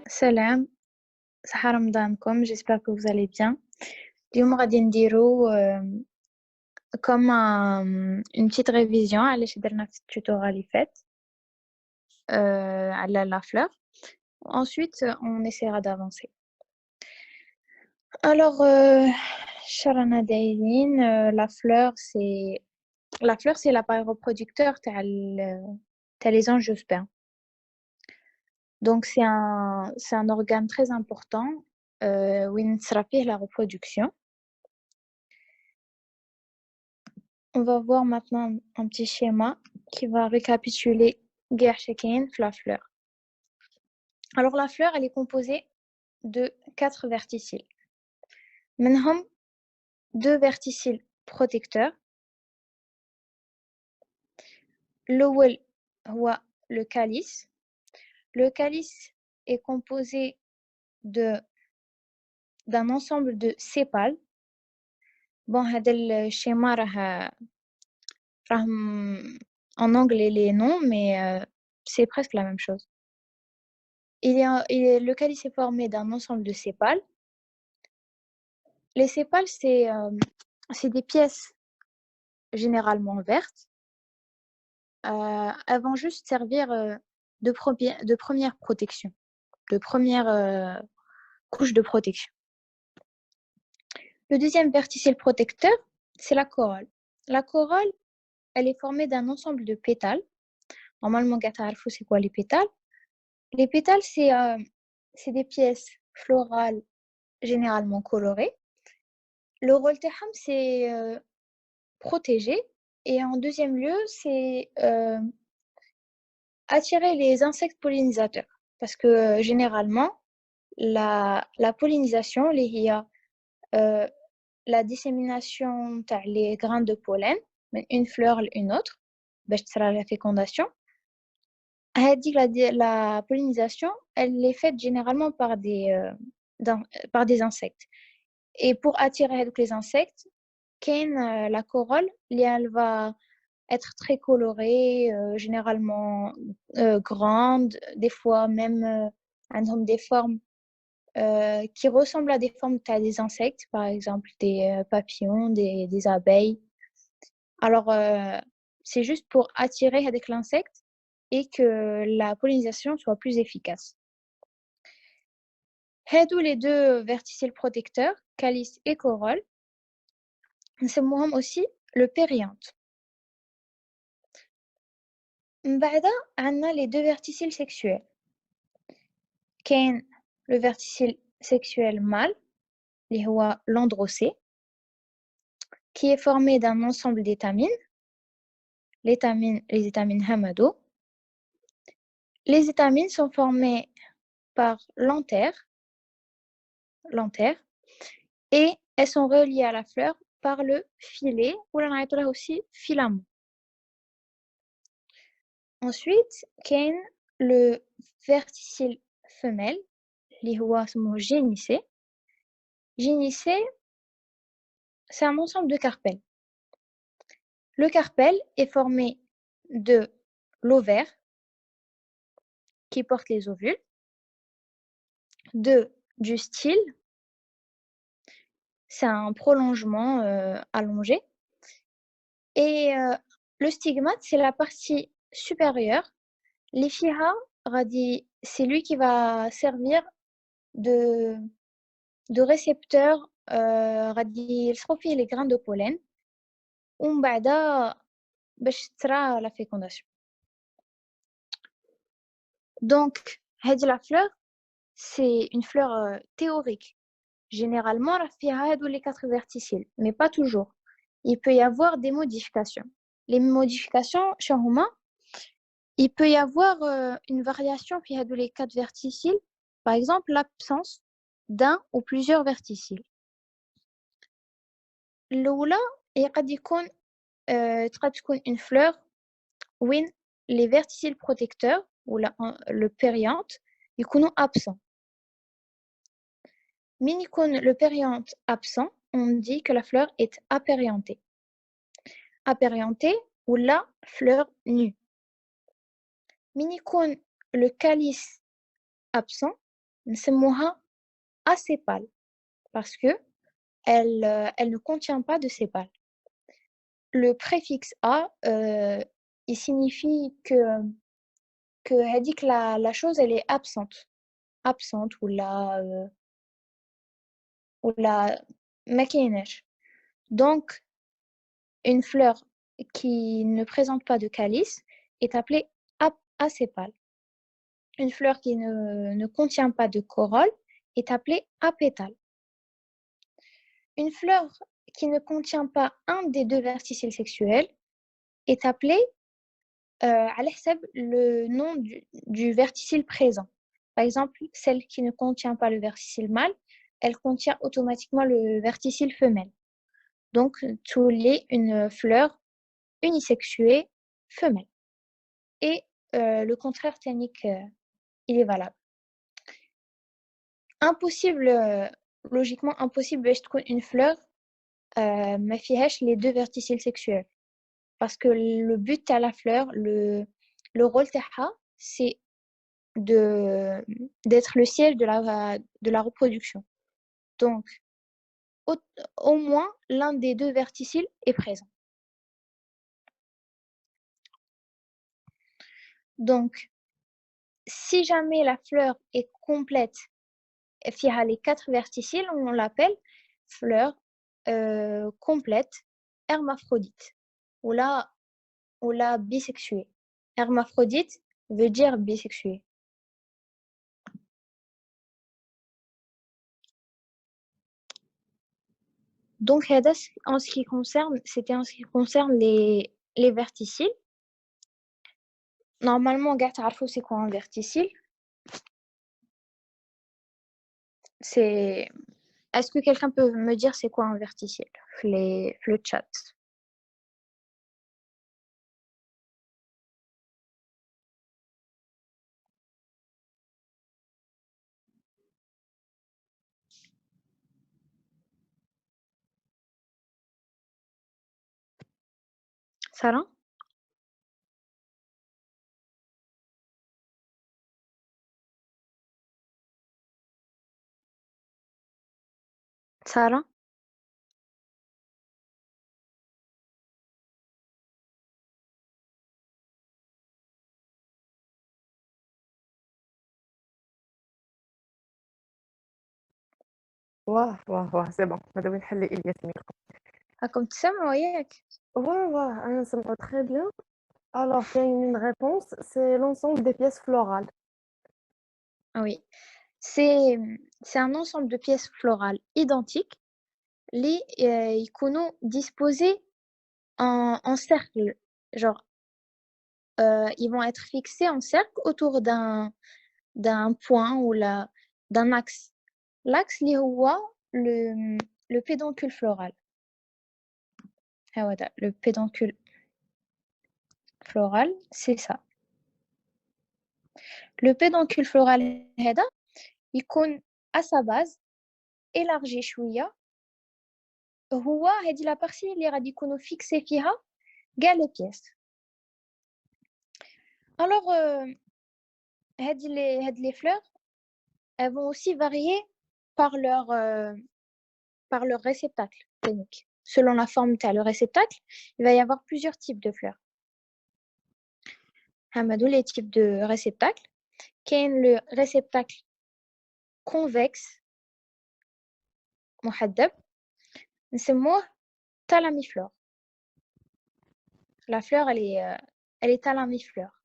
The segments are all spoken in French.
Salam, صحة رمضانكم, j'espère que vous allez bien. اليوم غادي نديرو comme une petite révision على اللي درنا في التوتوريال اللي فات على la fleur. Ensuite, on essaiera d'avancer. Alors, شرانا دايرين, la fleur c'est l'appareil reproducteur تاع les angiospermes. Donc c'est un organe très important وين تصرى فيه la reproduction. On va voir maintenant un petit schéma qui va récapituler Gersheken, la fleur. Alors la fleur, elle est composée de 4 verticilles. منهم 2 verticilles protecteurs. الأول هو le calice. Le calice est composé d'un ensemble de sépales. Bon, هذا الشيما راهم en anglais les noms, mais c'est presque la même chose. Le calice est formé d'un ensemble de sépales. Les sépales, c'est des pièces généralement vertes. Elles vont juste servir de première protection, de première couche de protection. Le deuxième verticille protecteur, c'est la corolle. La corolle, elle est formée d'un ensemble de pétales. Normalement, c'est quoi les pétales? Les pétales, c'est des pièces florales généralement colorées. Le rôle تاعهم, c'est protéger. Et en deuxième lieu, c'est attirer les insectes pollinisateurs. Parce que généralement, la pollinisation, il y a la dissémination des grains de pollen, une fleur à une autre, باش تصرى la fécondation. La pollinisation, elle est faite généralement par des insectes. Et pour attirer les insectes, la corolle, elle va être très colorée, généralement grande, des fois même des formes qui ressemblent à des formes des insectes, par exemple des papillons, des abeilles. Alors, c'est juste pour attirer avec l'insecte et que la pollinisation soit plus efficace. Les deux verticilles protecteurs, calice et corolle, c'est aussi le périanthe. بعد عندنا les deux verticilles sexuels. كاين le verticille sexuel mâle اللي هو l'androcée qui est formé d'un ensemble d'étamines. Les étamines hamado. Les étamines sont formées par l'antère et elles sont reliées à la fleur par le filet ou l'on appelle aussi filament. Ensuite, كاين le verticille femelle اللي هو اسمه génicée. Génicée, c'est un ensemble de carpelles. Le carpelle est formé de l'ovaire qui porte les ovules, du style, c'est un prolongement allongé, et le stigmate, c'est la partie supérieure. Les fiha, c'est lui qui va servir de récepteur, il se refile les grains de pollen, ومن بعد باش تصرى la fécondation. Donc, la fleur, c'est une fleur théorique. Généralement, il y a les 4 verticilles, mais pas toujours. Il peut y avoir des modifications. Les modifications, il peut y avoir une variation qui a les 4 verticilles, par exemple l'absence d'un ou plusieurs verticilles. L'oula, قد يكون تكون une fleur où les verticilles protecteurs ou le périanthe يكونوا absents. من يكون le périanthe absent, on dit que la fleur est apériantée. Apériantée ou la fleur nue. من يكون le calice absent, نسموها asépale parce que elle ne contient pas de sépales. Le préfixe a, il signifie que elle dit que la chose elle est absente ou la ما كايناش. Donc une fleur qui ne présente pas de calice est appelée acépale. Une fleur qui ne contient pas de corolle est appelée apétale. Une fleur qui ne contient pas un des deux verticilles sexuels est appelée على حسب le nom du verticille présent. Par exemple, celle qui ne contient pas le verticille mâle, elle contient automatiquement le verticille femelle. Donc, تولي une fleur unisexuée femelle. Et le contraire technique, il est valable. Impossible, logiquement impossible باش تكون une fleur ما فيهاش les deux verticilles sexuels. Parce que le but à la fleur, le rôle تاعها, c'est d'être le siège de la reproduction. Donc, au moins l'un des deux verticiles est présent. Donc, si jamais la fleur est complète, فيها les 4 verticiles, on l'appelle fleur complète hermaphrodite ou la bisexuée. Hermaphrodite veut dire bisexué. Donc, en ce qui concerne, c'était en ce qui concerne les verticiles. Normalement, c'est quoi un verticille? C'est... Est-ce que quelqu'un peut me dire c'est quoi un verticille? Le chat. Sarah? Sarah? واه واه واه سي بون هذا وين نحل الياس الميكرو. راكم تسمعوا ياك؟ واه واه انا نسمعو تري بيان. الوغ كاين une réponse c'est l'ensemble des pièces florales. Oui. C'est un ensemble de pièces florales identiques, les يكونوا disposées en cercle. Genre, ils vont être fixés en cercle autour d'un point ou d'un axe. L'axe اللي هو le pédoncule floral. Le pédoncule floral, c'est ça. Le pédoncule floral هذا يكون à sa base élargi شوية. هو هذه la partie اللي غادي يكونوا fixés فيها كاع les pièces. Alors هاد les fleurs, elles vont aussi varier par leur réceptacle clinique. Selon la forme de le réceptacle, il va y avoir plusieurs types de fleurs. Hamadou, les types de réceptacles. Qu'est le réceptacle convexe, محدب, نسموه thalamiflore. La fleur, elle est thalamiflore.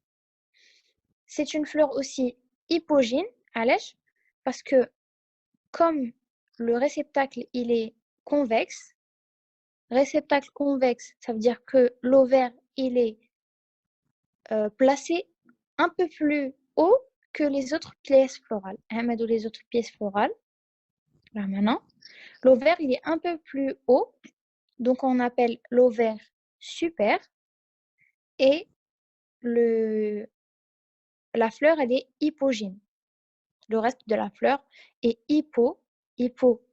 C'est une fleur aussi hypogyne, parce que comme le réceptacle il est convexe, réceptacle convexe, ça veut dire que l'ovaire il est placé un peu plus haut que les autres pièces florales. Les autres pièces florales, là maintenant, l'ovaire il est un peu plus haut, donc on appelle l'ovaire super, et la fleur elle est hypogyne. Le reste de la fleur est hypo,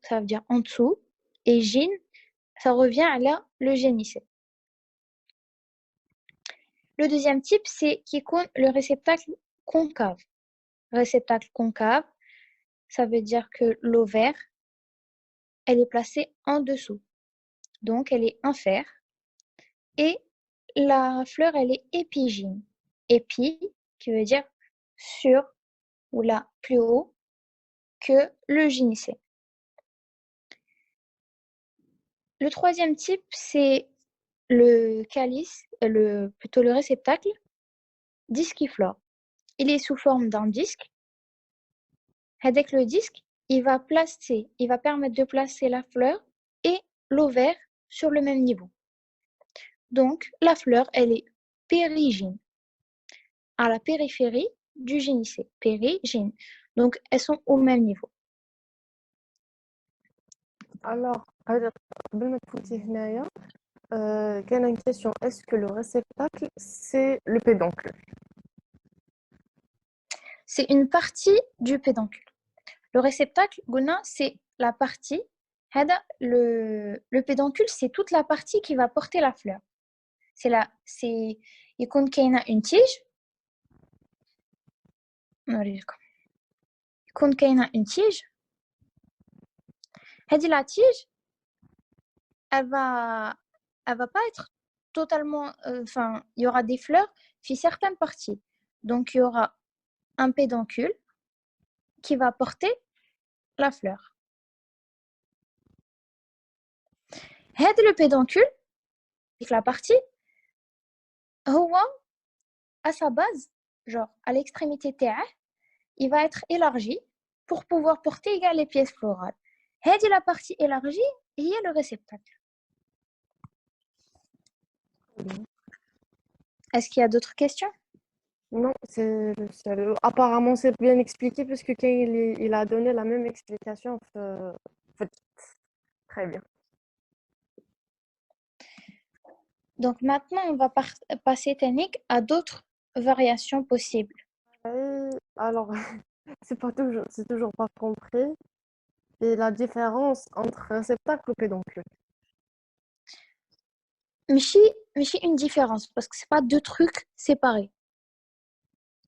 ça veut dire en dessous, et gyne, ça revient à le génisset. Le deuxième type, c'est qui compte le réceptacle concave. Réceptacle concave, ça veut dire que l'ovaire, elle est placée en dessous. Donc, elle est infère. Et la fleur, elle est épigyne. Épi, qui veut dire sur ou là, plus haut que le gynécée. Le troisième type, c'est le calice, plutôt le réceptacle disquiflore. Il est sous forme d'un disque. Avec le disque, il va permettre de placer la fleur et l'ovaire sur le même niveau. Donc, la fleur, elle est pérygyne, à la périphérie du gynécée. Pérygyne. Donc, elles sont au même niveau. Alors, قبل ما تفوتي هنايا كان une question, est-ce que le réceptacle c'est le pédoncule? C'est une partie du pédoncule. Le réceptacle, Guna, c'est la partie. Le pédoncule, c'est toute la partie qui va porter la fleur. Il contient une tige. Il contient une tige. La tige, elle va pas être totalement. Enfin, il y aura des fleurs sur certaines parties. Donc, il y aura un pédoncule qui va porter la fleur. Le pédoncule, c'est la partie, à sa base, genre à l'extrémité TR, il va être élargi pour pouvoir porter les pièces florales. La partie élargie, il y a le réceptacle. Est-ce qu'il y a d'autres questions? Non, c'est le seul. Apparemment, c'est bien expliqué parce que quand il a donné la même explication. Très bien. Donc maintenant, on va passer technique à d'autres variations possibles. Alors, c'est toujours pas compris. Et la différence entre réceptacle et pédoncule. Mais une différence parce que c'est pas deux trucs séparés.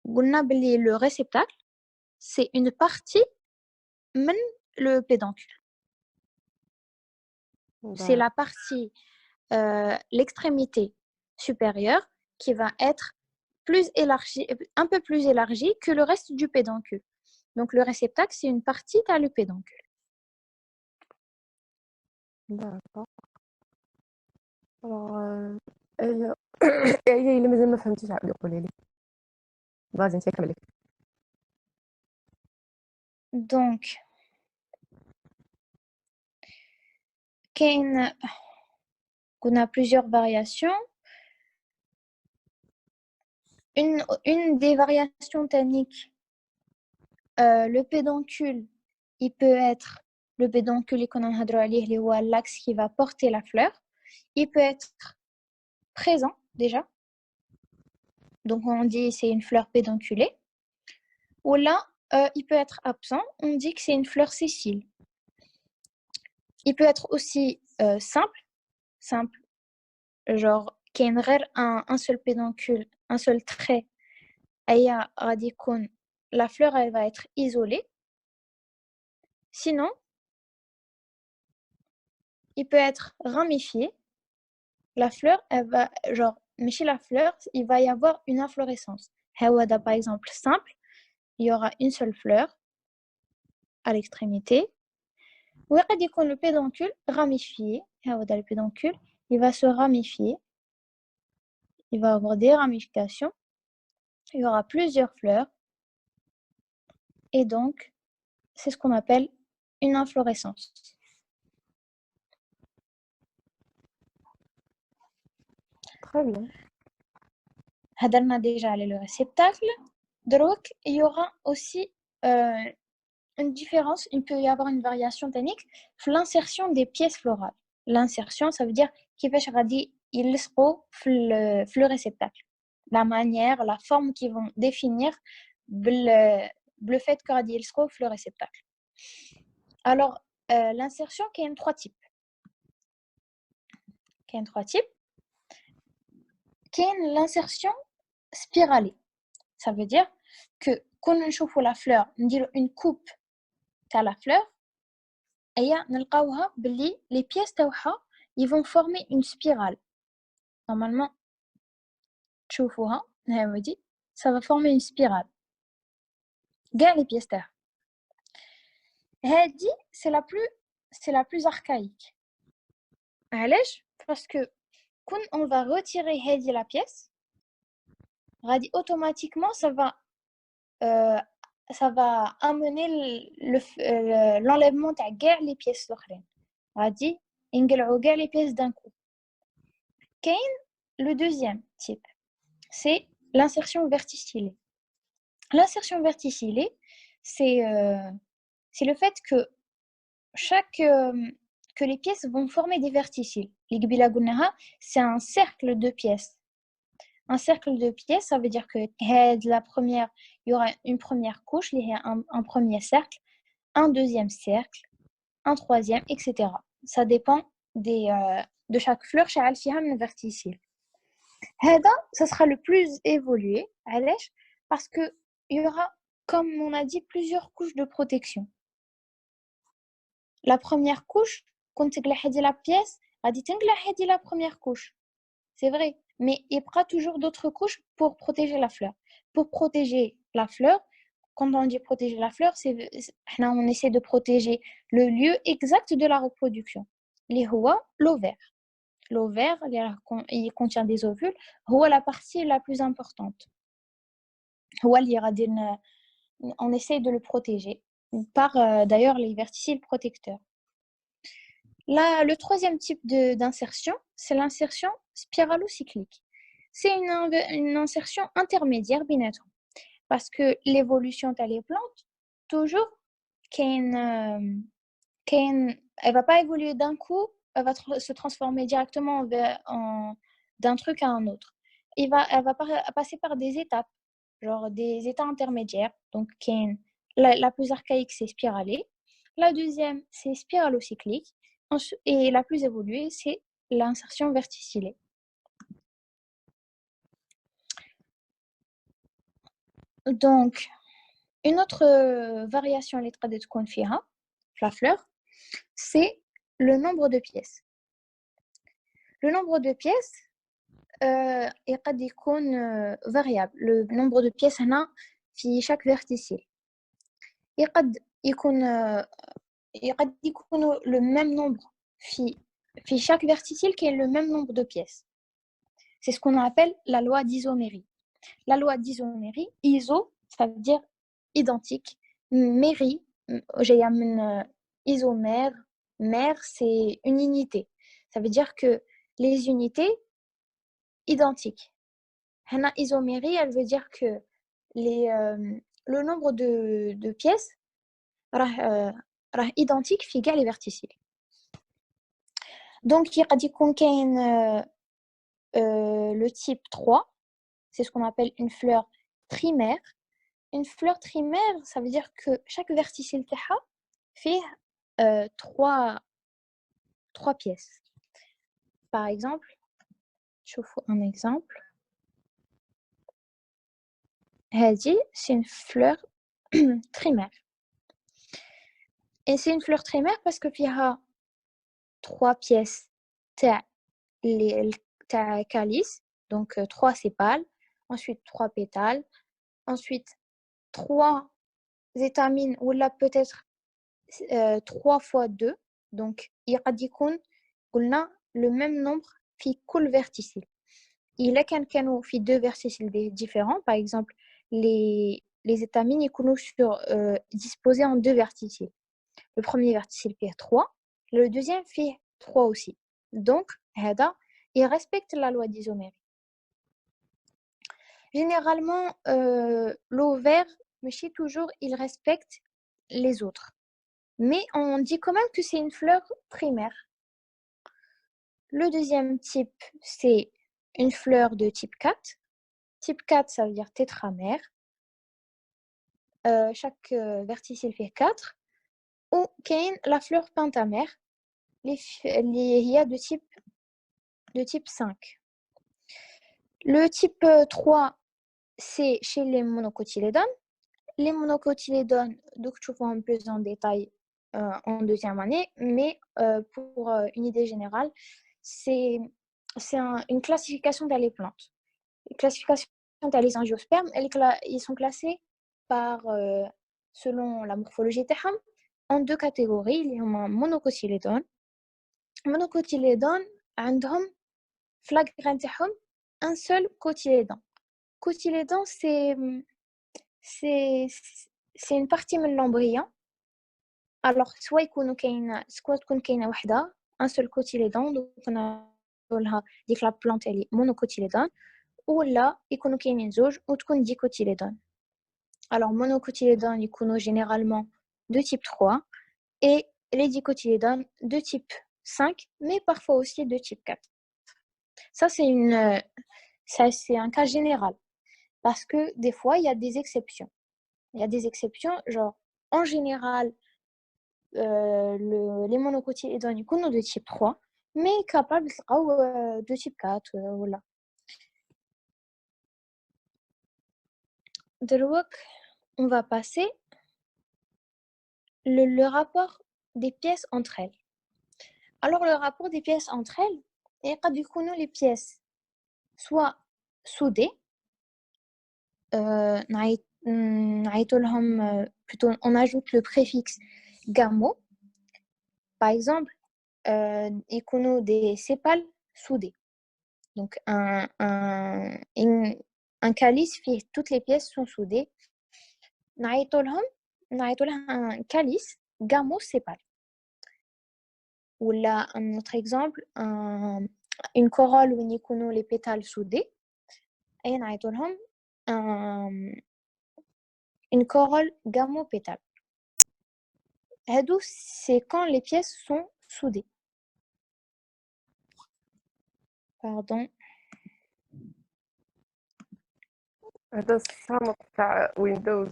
Le réceptacle, c'est une partie même le pédoncule. C'est la partie, l'extrémité supérieure qui va être plus élargie, un peu plus élargie que le reste du pédoncule. Donc le réceptacle, c'est une partie dans le pédoncule. D'accord. Alors, هي هي اللي مازال ما فهمتيش عاودي قولي لي. vas-y انت كملي. Donc, on a plusieurs variations. Une des variations techniques, le pédoncule, il peut être le pédoncule qu'on a l'axe qui va porter la fleur. Il peut être présent déjà. Donc on dit c'est une fleur pédonculée. Ou là, il peut être absent. On dit que c'est une fleur sessile. Il peut être aussi simple, genre qu'il y a un seul pédoncule, un seul trait. La fleur, elle va être isolée. Sinon, il peut être ramifié. La fleur, elle va, genre, mais chez la fleur, il va y avoir une inflorescence. Hawada, par exemple, simple, il y aura une seule fleur à l'extrémité. Ou le pédoncule ramifié. Hawada, le pédoncule, il va se ramifier. Il va avoir des ramifications. Il y aura plusieurs fleurs. Et donc, c'est ce qu'on appelle une inflorescence. Très bien. هدرنا déjà le réceptacle. Donc, il y aura aussi une différence, il peut y avoir une variation technique, l'insertion des pièces florales. L'insertion, ça veut dire كيفاش غادي يلصقوا في le réceptacle. La manière, la forme qu'ils vont définir le fait que غادي يلصقوا في le réceptacle. Alors, l'insertion, il y a trois types. Il y a l'insertion spiralée. Ça veut dire que quand on chauffe la fleur, on dit une coupe تاع la fleur هي نلقاوها باللي les pièces تاعها ils vont former une spirale normalement تشوفوها هاو دي ça va former une spirale كاع les pièces تاعها هادي c'est la plus archaïque علاش parce que quand on va retirer هادي la pièce غادي automatiquement ça va amener l'enlèvement تاع كاع les pièces الاخرين غادي ينقلعوا كاع les pièces d'un coup كاين le deuxième type c'est l'insertion verticillée. L'insertion verticillée c'est le fait que que les pièces vont former des verticilles. اللي قبيله قلناها c'est un cercle de pièces. Un cercle de pièces, ça veut dire que la première, il y aura une première couche, il y a un premier cercle, un deuxième cercle, un troisième, etc. Ça dépend de chaque fleur, chez Alfiham verticille. Ça sera le plus évolué, parce qu'il y aura, comme on a dit, plusieurs couches de protection. La première couche, quand tu as la pièce, tu la première couche. C'est vrai. Mais il y aura toujours d'autres couches pour protéger la fleur. Pour protéger la fleur, quand on dit protéger la fleur, on essaie de protéger le lieu exact de la reproduction. L'ovaire. L'ovaire, il contient des ovules. C'est la partie la plus importante. On essaie de le protéger par d'ailleurs les verticiles protecteurs. Là, le troisième type d'insertion, c'est l'insertion spiralo-cyclique. C'est une insertion intermédiaire binaire. Parce que l'évolution des plantes, toujours, elle ne va pas évoluer d'un coup, elle va se transformer directement d'un truc à un autre. Elle va passer par des étapes, genre des états intermédiaires. Donc, la plus archaïque, c'est spiralée. La deuxième, c'est spiralo-cyclique. Et la plus évoluée, c'est l'insertion verticillée. Donc, une autre variation la fleur, c'est le nombre de pièces. Le nombre de pièces est variable. Le nombre de pièces dans chaque verticille. Il le même nombre chaque verticille qui est le même nombre de pièces. C'est ce qu'on appelle la loi d'isomérie. La loi d'isomérie, iso, ça veut dire identique. Mérie, j'ai un isomère. Mère, c'est une unité. Ça veut dire que les unités identiques. Hana isomérie, elle veut dire que le nombre de pièces identique figa les verticiles. Donc, il y a le type 3, c'est ce qu'on appelle une fleur trimaire. Une fleur trimaire, ça veut dire que chaque verticille fait trois pièces. Par exemple, je vous un exemple. C'est une fleur trimaire. Et c'est une fleur trimaire parce que il y a 3 pièces calice, donc 3 sépales, ensuite 3 pétales, ensuite 3 étamines ou là peut-être 3 fois 2, donc il y a le même nombre في كل verticille. Il est كانوا في 2 verticiles différents, par exemple les étamines ils disposés en 2 verticiles. Le premier verticille fait 3, le deuxième fait 3 aussi. Donc il respecte la loi d'isomérie. Généralement, l'ovaire, mais toujours, il respecte les autres. Mais on dit quand même que c'est une fleur primaire. Le deuxième type, c'est une fleur de type 4. Type 4, ça veut dire tétramère. Chaque verticille fait 4. Ou la fleur pentamère. Il y a de type 5. Le type 3, c'est chez les monocotylédones. les monocotylédones, donc je vois un peu en détail en deuxième année, mais pour une idée générale, c'est une classification dans les plantes. Une classification dans les angiospermes, ils sont classés par, selon la morphologie تاعهم en deux catégories. اللي هما monocotylédones. monocotylédones عندهم flagrant تاعهم un seul cotylédon. Cotylédon, c'est c'est une partie de l'embryon. Alors soit تكون كاينه وحده un seul cotylédon, donc نقولها ديك la plante elle est monocotylédone, ولا يكونوا كاينين زوج وتكون dicotylédone. Alors monocotylédones يكونوا généralement de type 3 et les dicotylédones de type 5, mais parfois aussi de type 4. Ça c'est un cas général parce que des fois il y a des exceptions. Il y a des exceptions, genre en général les monocotylédones يكونوا de type 3 mais capables de type 4 voilà. دروك on va passer le rapport des pièces entre elles. Alors le rapport des pièces entre elles, يقد يكونوا les pièces soit soudées, نعيطوا لهم plutôt on ajoute le préfixe gamo. Par exemple, يكونوا des sépales soudés. Donc un calice fait toutes les pièces sont soudées. نعيطوا لها un calice gamosépale. Ou là, un autre exemple, une corolle où يكونوا les pétales soudés. Et نعيطوا لهم une corolle gamopétale. هادو c'est quand les pièces sont soudées. Pardon. هذا الصامت تاع ويندوز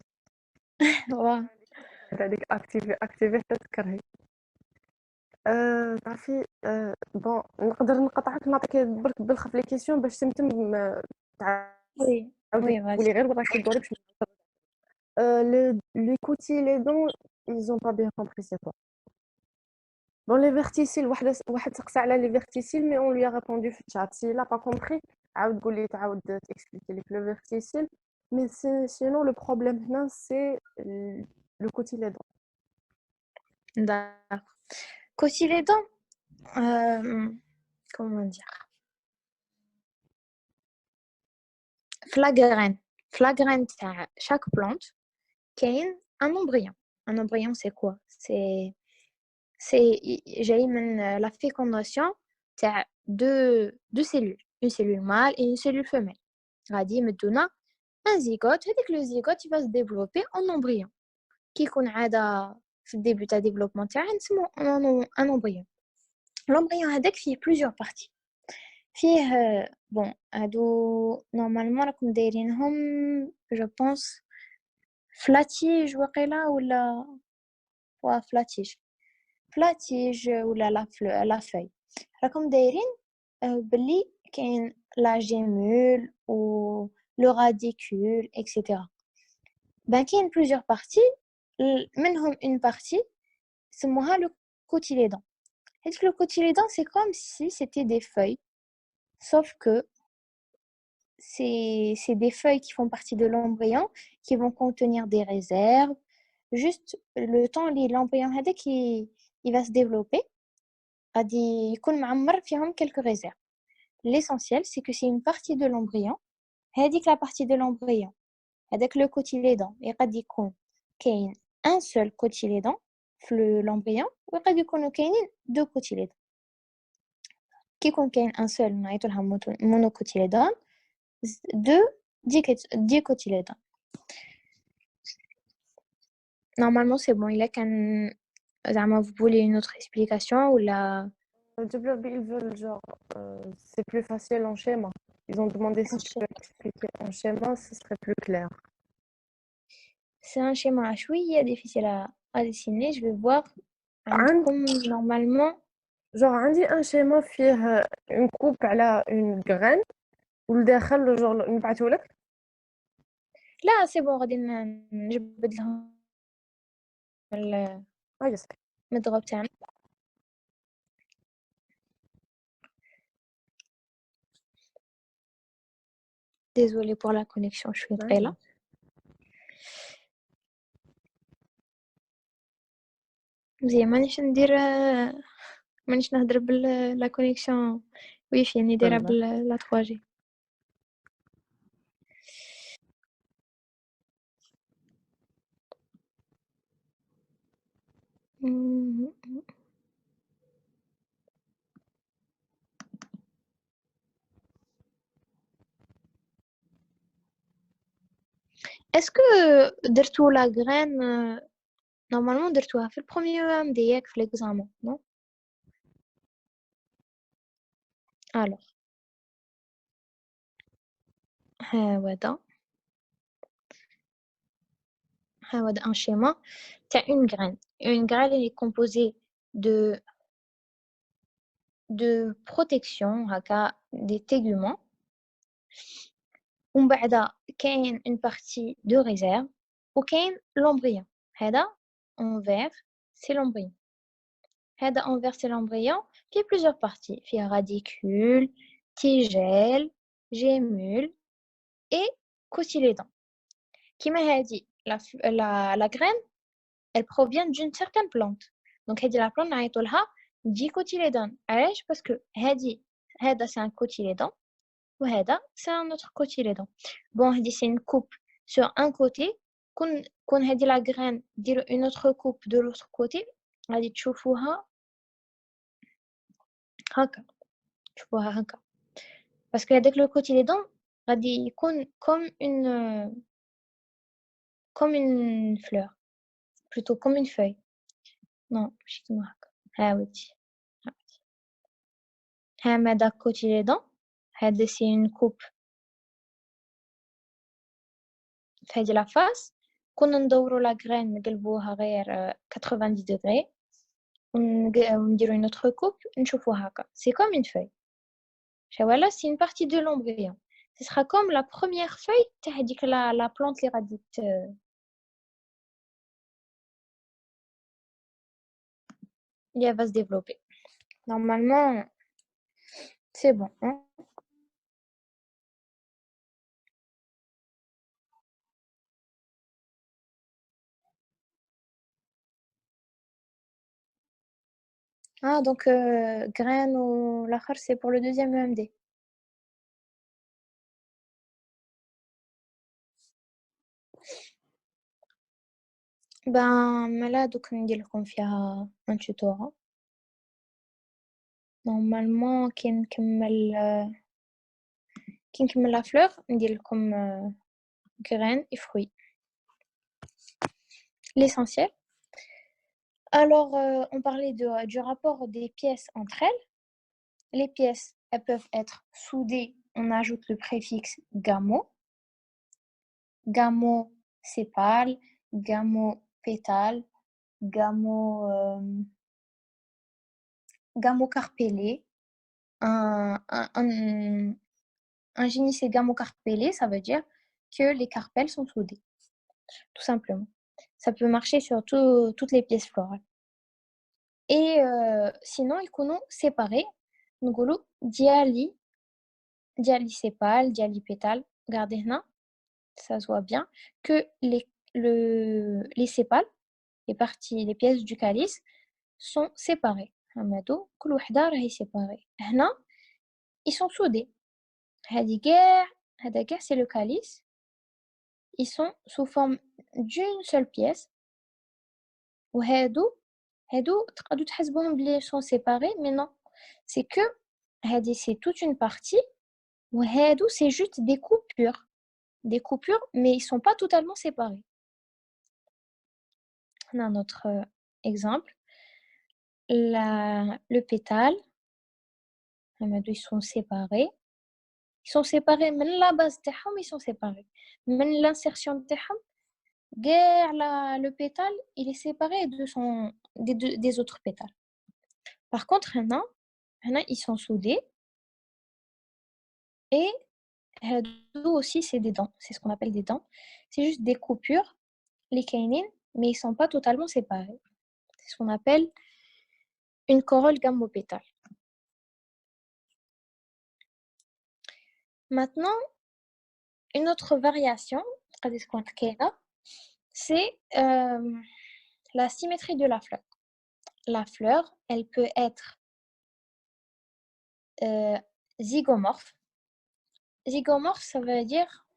هذيك اكتيفي حتى تكرهي. تعرفي بون نقدر نقطعك نعطيك برك بالخف لي كيسيون باش تمتم Oui, تعاودي vas-y. تقولي غير وراك تدوري باش les cotylédons ils ont pas bien compris c'est quoi. Bon les verticiles واحد سقسى على les verticiles mais on lui a répondu في الchat s'il a pas compris عاود قولي تعاود t'expliquer لك le verticille mais sinon le problème هنا c'est le cotylédon. D'accord. Cotylédon, comment dire? Flagrant تاع chaque plante كاين un embryon. Un embryon c'est quoi? C'est جاي من la fécondation تاع deux cellules, une cellule mâle et une cellule femelle. غادي يمدونا un zygote, هذاك le zygote il va se développer en embryon. كي يكون عادة في الديبut تاع développement تاعها نسموه un embryon. L'embryon هذاك فيه plusieurs parties. فيه bon هادو normalement راكم دايرينهم je pense فلاتيج وقيلا ولا فلاتيج ولا لا فeuille راكم دايرين باللي كاين la gémule ou le radicule etc. Ben كاين plusieurs parties منهم une partie سموها le cotylédon. Est-ce que le cotylédon c'est comme si c'était des feuilles sauf que c'est des feuilles qui font partie de l'embryon qui vont contenir des réserves. Juste le temps où l'embryon il va se développer, غادي يكون معمر فيهم quelques réserves. L'essentiel c'est que c'est une partie de l'embryon. هذيك la partie de l'embryon هذاك le cotylédon يقد يكون كاين un seul cotylédon في l'embryon ويقد يكونوا كاينين deux cotylédons. كي يكون كاين un seul نعيطوا لها monocotylédon, deux dicotylédons. Normalement c'est bon, il a qu'un زعما vous voulez une autre explication ou la Ils veulent genre c'est plus facile en schéma. Ils ont demandé si tu peux expliquer en schéma, ce serait plus clair. c'est un schéma شوية difficile à dessiner, je vais voir عندكم normalement genre عندي un schéma فيه une coupe على une graine والداخل genre نبعثه لك. لا سي بون غادي نجبد لهم ياسك. المضغوط تاعنا. désolé pour la connexion شويه ثقيله. مزيان مانيش نهضر لا كونيكسيون ويفي راني دايره لا 3G. est-ce que درتو la graine normalement درتوها في البروميير EMD ياك في l'examen non alors هذا un schéma تاع une graine elle est composée de protection هكا des téguments ومن بعد كاين une partie de réserve وكاين l'embryon هذا envers c'est l'embryon هذا envers c'est l'embryon فيه plusieurs parties فيه radicule tigelle gémule et cotylédon كيما هذه la graine elle provient d'une certaine plante donc هذه la plante نعيطوا لها dicotylédon علاش باسكو هذا c'est un cotylédon وهذا c'est un autre cotylédon bon هذه c'est une coupe sur un côté كون هذه la graine ديروا une autre coupe de l'autre côté غادي تشوفوها هكا باسكو هذاك le cotylédon غادي يكون comme une fleur plutôt comme une feuille non ماشي كيما هكا هاودي هذا cotylédon هذا c'est une coupe في هذه la face كنا ندورو la graine نقلبوها غير 90 degrés ونديرو une autre coupe نشوفوها هكا c'est comme une feuille voilà c'est une partie de l'embryon ce sera comme la première feuille تاع هذيك la plante اللي غادي elle va se développer normalement c'est bon hein? Ah donc graine ou l'akhar c'est pour le deuxième EMD. Ben مالا دوك ندير لكم فيها un tutorat normalement كي نكمل la fleur ندير لكم graines et fruits l'essentiel. Alors on parlait du rapport des pièces entre elles. Les pièces elles peuvent être soudées, on ajoute le préfixe gamo sépale, gamopétale, gamocarpellé. Un gynécée gamocarpellé, ça veut dire que les carpelles sont soudées, tout simplement. Ça peut marcher sur toutes les pièces florales. Et sinon, ils sont séparés. نقولوا dialysépale, dialipétale. Regardez là, ça se voit bien que les sépales, les pièces du calice sont séparées. هادو كل وحده راهي séparée. هنا ils sont soudés. هذا كاع c'est le calice. Ils sont sous forme d'une seule pièce. وهادو تقدروا تحسبوهم بلي sont séparés mais non. C'est que هذه c'est toute une partie وهادو c'est juste des coupures mais ils sont pas totalement séparés. On a un autre exemple. Le pétale. Ils sont séparés. Ils sont séparés من la base تاعهم ils sont séparés. من l'insertion تاعهم le pétale il est séparé des autres pétales. Par contre هنا ils sont soudés et aussi, c'est des dents. C'est ce qu'on appelle des dents. C'est juste des coupures, les canines, mais ils ne sont pas totalement séparés. C'est ce qu'on appelle une corolle gammopétale. Maintenant, une autre variation, c'est la symétrie de la fleur. La fleur, elle peut être zygomorphe. Zygomorphe, ça veut dire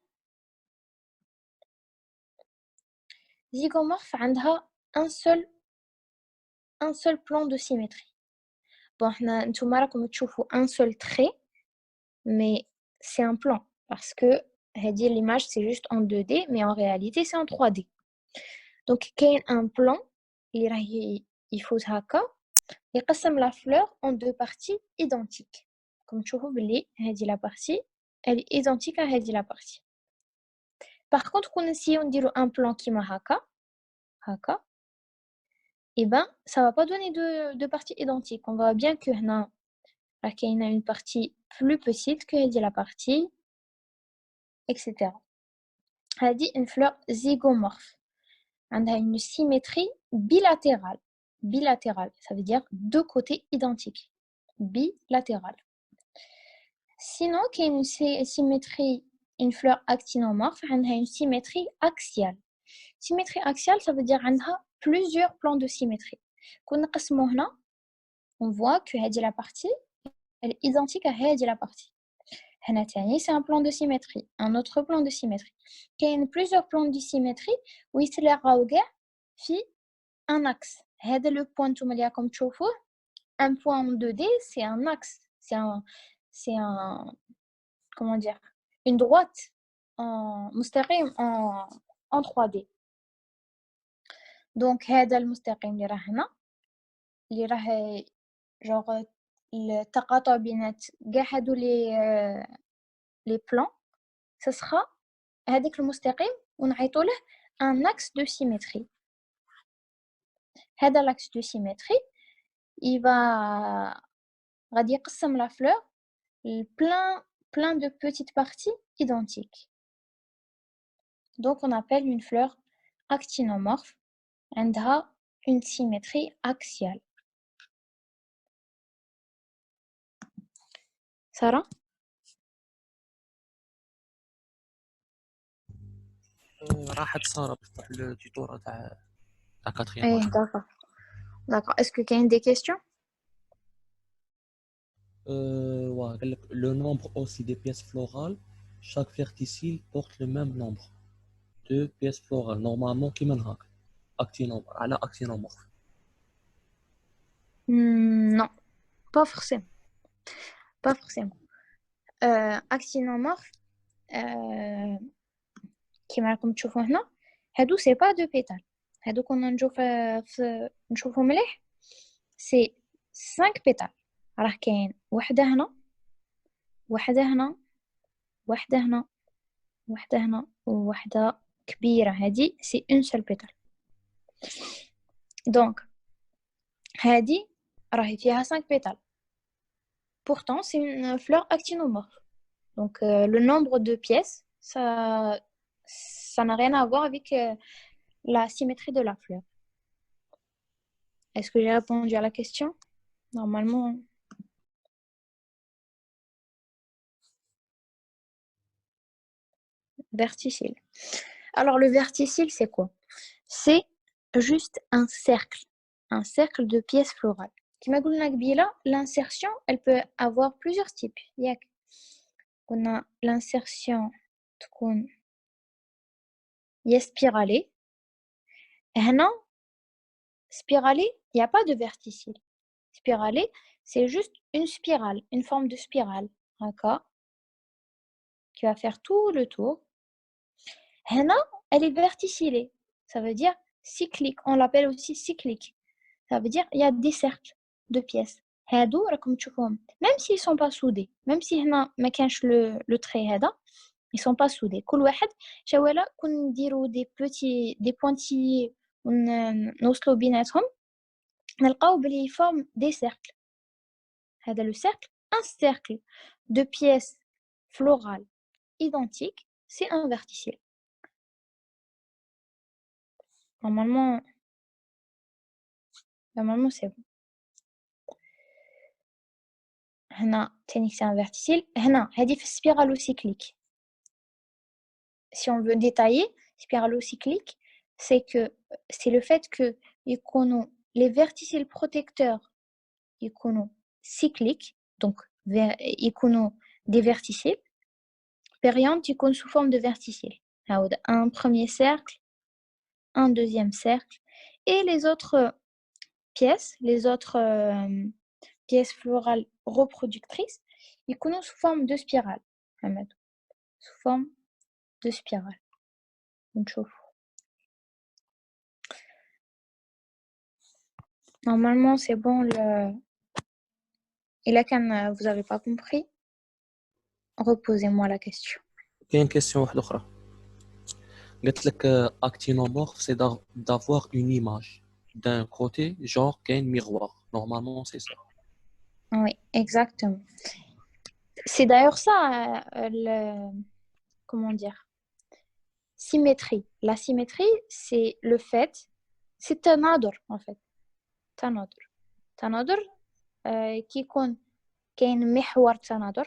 zygomorphe عندها un seul plan de symétrie. Bon, نتوما راكم تشوفوا un seul trait, mais c'est un plan parce que l'image c'est juste en 2D, mais en réalité c'est en 3D. Donc كاين un plan اللي راه يفوت هكا يقسم la fleur en deux parties identiques. Comme تشوفوا بلي هذه la partie elle est identique à هذه la partie. Par contre, quand on نديرو un plan كيما هكا, et ben ça va pas donner deux parties identiques. On voit bien que هنا راه كاينه une partie plus petite que هذه la partie, etc. هذه une fleur zygomorphe. عندها une symétrie bilatérale. Bilatérale, ça veut dire deux côtés identiques. Bilatérale. Sinon, qu'il y a une symétrie, une fleur actinomorphe, elle a une symétrie axiale. Symétrie axiale, ça veut dire qu'elle a plusieurs plans de symétrie. Quand on voit que la partie elle est identique à la partie. C'est un plan de symétrie, un autre plan de symétrie. Il y a plusieurs plans de symétrie où il y a un axe. C'est le point comme tu vois. Un point en 2D, c'est un axe. C'est un comment dire, une droite en مستقيم en 3D. Donc هذا المستقيم اللي راه هنا اللي راه genre التقاطع بينات كاع هادو لي بلان ce sera هذاك المستقيم ونعيطوا له un axe de symétrie. هذا l'axe de symétrie il va غادي يقسم la fleur plein de petites parties identiques. Donc on appelle une fleur actinomorphe. عندها une symétrie axiale. Sarah? راحت ساره بفتح التيتورا تاع كاتريام. Eh, d'accord. D'accord. Est-ce que tu as des questions? قال لك le nombre aussi des pièces florales, chaque verticille porte le même nombre de pièces florales normalement كيما هكا actinomorphe على actinomorphe. Non, pas forcément. Pas forcément. Actinomorphe, كيما راكم تشوفوا هنا هادو سي با دو بيتال. هادو كنا نشوفوا مليح سي 5 بيتال. راه كاين وحده هنا وحده هنا وحده هنا وحده هنا ووحده كبيره. هادي سي اون سول بيتال. دونك هادي راهي فيها 5 pétales. Pourtant, c'est une fleur actinomorphe. Donc, le nombre de pièces, ça n'a rien à voir avec la symétrie de la fleur. Est-ce que j'ai répondu à la question? Normalement. Verticille. Alors, le verticille, c'est quoi? C'est juste un cercle de pièces florales. كما قلنا قبيله l'insertion elle peut avoir plusieurs types. ياك قلنا l'insertion تكون spiralée. هنا spiralée, il n'y a pas de verticille. Spiralée, c'est juste une spirale, une forme de spirale, d'accord, qui va faire tout le tour. هنا elle est verticillée, ça veut dire cyclique, on l'appelle aussi cyclique. Ça veut dire il y a des cercles de pièces. هادو راكم تشوفوهم même s'ils sont pas soudés, même si هنا ما كانش le trait هذا, ils sont pas soudés. كل واحد شاولا كون نديرو des pointillés ونوصلوا بيناتهم نلقاو بلي forme des cercles. هذا le cercle, un cercle de pièces florales identique, c'est un verticille. Normalement c'est bon. هنا تاني c'est un verticille. هنا هذه في spiralo-cyclique. Si on veut détailler, spiralo-cyclique, c'est le fait que les verticilles protecteurs يكونوا cycliques, donc يكونوا des verticilles. Périanthe يكون sous forme de verticille. Un premier cercle, un deuxième cercle, et les autres pièces, pièces florales reproductrices, يكونوا sous forme de spirale. Sous forme de spirale. نشوفوا. Normalement, c'est bon. Et là, quand vous n'avez pas compris, reposez-moi la question. كاين كيسيون واحده اخرى قلت لك actinomorphe c'est d'avoir une image d'un côté genre qu'un miroir normalement c'est ça. Oui, exactement. C'est d'ailleurs ça, comment dire, symétrie. La symétrie, c'est le fait, c'est tanadr en fait. Tanadr, qui يكون كاين محور tanadr,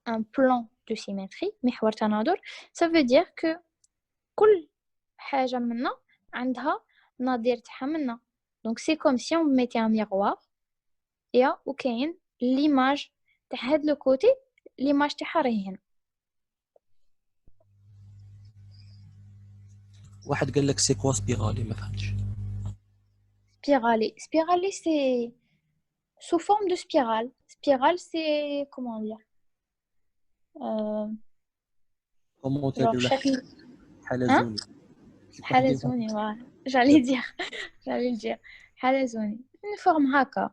un plan de symétrie, محور tanadr, ça veut dire que كل حاجة منا عندها نظير تاعها منا. Donc c'est comme si on mettait un miroir et وكاين l'image تاع هاد لو كوتي l'image تاعها راهي هنا. واحد قال لك سي كوا سبيرالي ما فهمتش. Spirale c'est sous forme de spirale. Spirale c'est comment dire comment genre تدير chaque حلزوني حلزوني voilà j'allais le dire حلزوني une forme هكا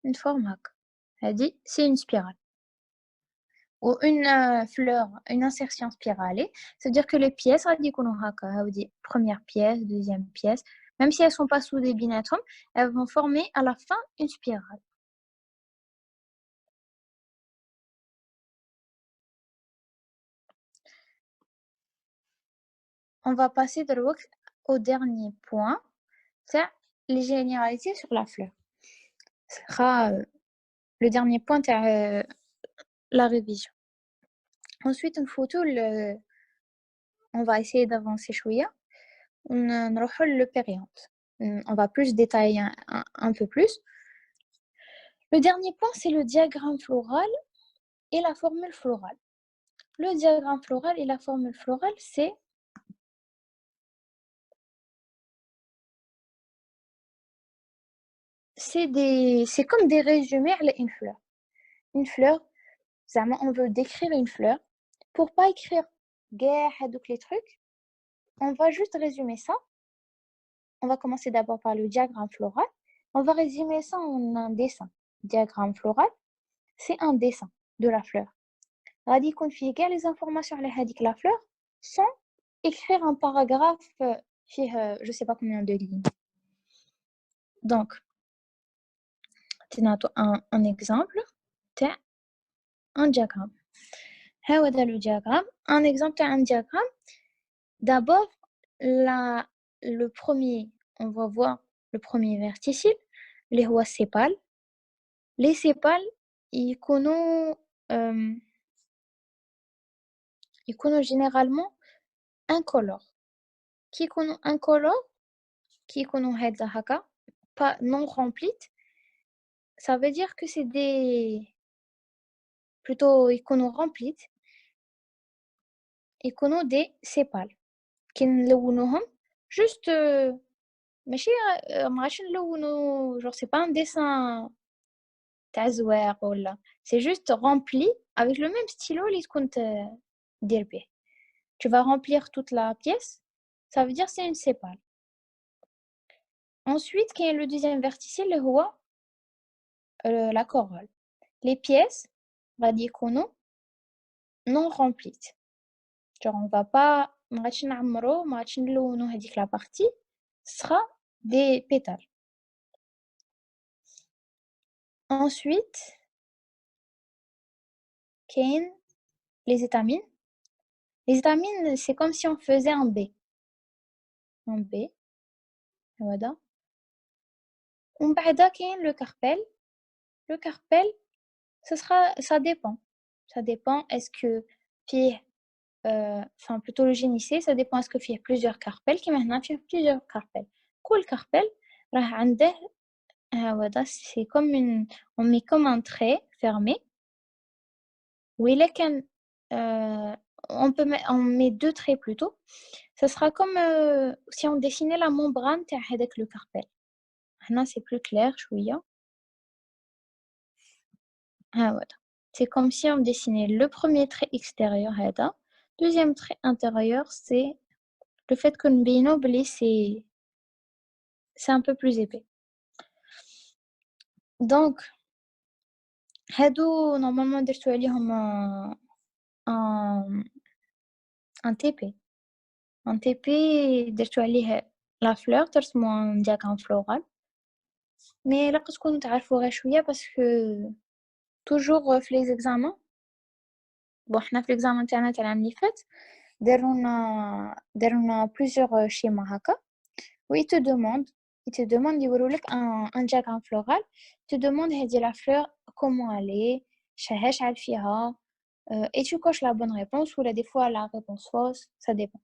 une forme هكا هذه c'est une spirale ou une fleur, une insertion spiralée, c'est-à-dire que les pièces غادي يكونوا هكا première pièce, deuxième pièce, même si elles sont pas soudées بيناتهم, elles vont former à la fin une spirale. On va passer au dernier point, c'est les généralités sur la fleur. Ce sera le dernier point de la révision. Ensuite, une photo, on va essayer d'avancer chouïa. On aura le périanthe. On va plus détailler un peu plus. Le dernier point, c'est le diagramme floral et la formule florale. Le diagramme floral et la formule florale, c'est comme des résumés à une fleur. Une fleur, on veut décrire une fleur. Pour pas écrire les trucs, on va juste résumer ça. On va commencer d'abord par le diagramme floral. On va résumer ça en un dessin. Diagramme floral, c'est un dessin de la fleur. غادي يكون فيه كاع les informations على هذيك la fleur sans écrire un paragraphe فيه je sais pas combien de lignes. Donc تنعطوا un exemple تاع un diagramme. ها هذا le diagramme, un exemple تاع un diagramme. D'abord le premier, on va voir le premier verticille اللي هو السيبال. Les sépales يكونوا généralement incolores. Qui يكونوا incolores, qui يكونوا هكا pas non remplis, ça veut dire que c'est plutôt يكونوا remplis, يكونوا des sépales كي نلونوهم juste ماشي ما غاديش نلونو genre c'est pas un dessin تاع زواق ولا c'est juste rempli avec le même stylo اللي تكون دير به. Tu vas remplir toute la pièce, ça veut dire c'est une sépale. Ensuite, qu'il y a le deuxième verticille, le هو la corolle. Les pièces, غادي يكونوا non remplies. Genre on va pas ما غاديش نعمرو ما غاديش نلونو هذيك la partie, ce sera des pétales. Ensuite, كاين les étamines. Les étamines, c'est comme si on faisait un B. Un B. Voilà. ومن بعد كاين le carpel. Le carpel, ça dépend. Ça dépend, est-ce que فيه enfin plutôt le génissé, ça dépend est-ce que فيه plusieurs carpels كيما هنا فيه plusieurs carpels. كل carpel راه عنده هذا c'est comme une on met comme un trait fermé وإلا كان on met deux traits plutôt. Ça sera comme si on dessinait la membrane تاع هذاك le carpel. هنا c'est plus clair شوية. Voilà. C'est comme si on dessinait le premier trait extérieur هذا. Deuxième trait intérieur, c'est le fait que نبينو بلي c'est un peu plus épais. Donc هادو normalement درتو عليهم un TP. Un TP درتو عليه la fleur ترسمو un diagramme floral. Mais لقيت تكونوا تعرفوا غير شوية parce que toujours في les examens bon حنا في l'examen تاعنا تاع العام اللي فات دارونا plusieurs schémas هكا و ils te demandent يورولك un diagramme floral te demande هذه la fleur comment elle est شحال فيها et tu coches la bonne réponse ou là des fois la réponse fausse ça dépend.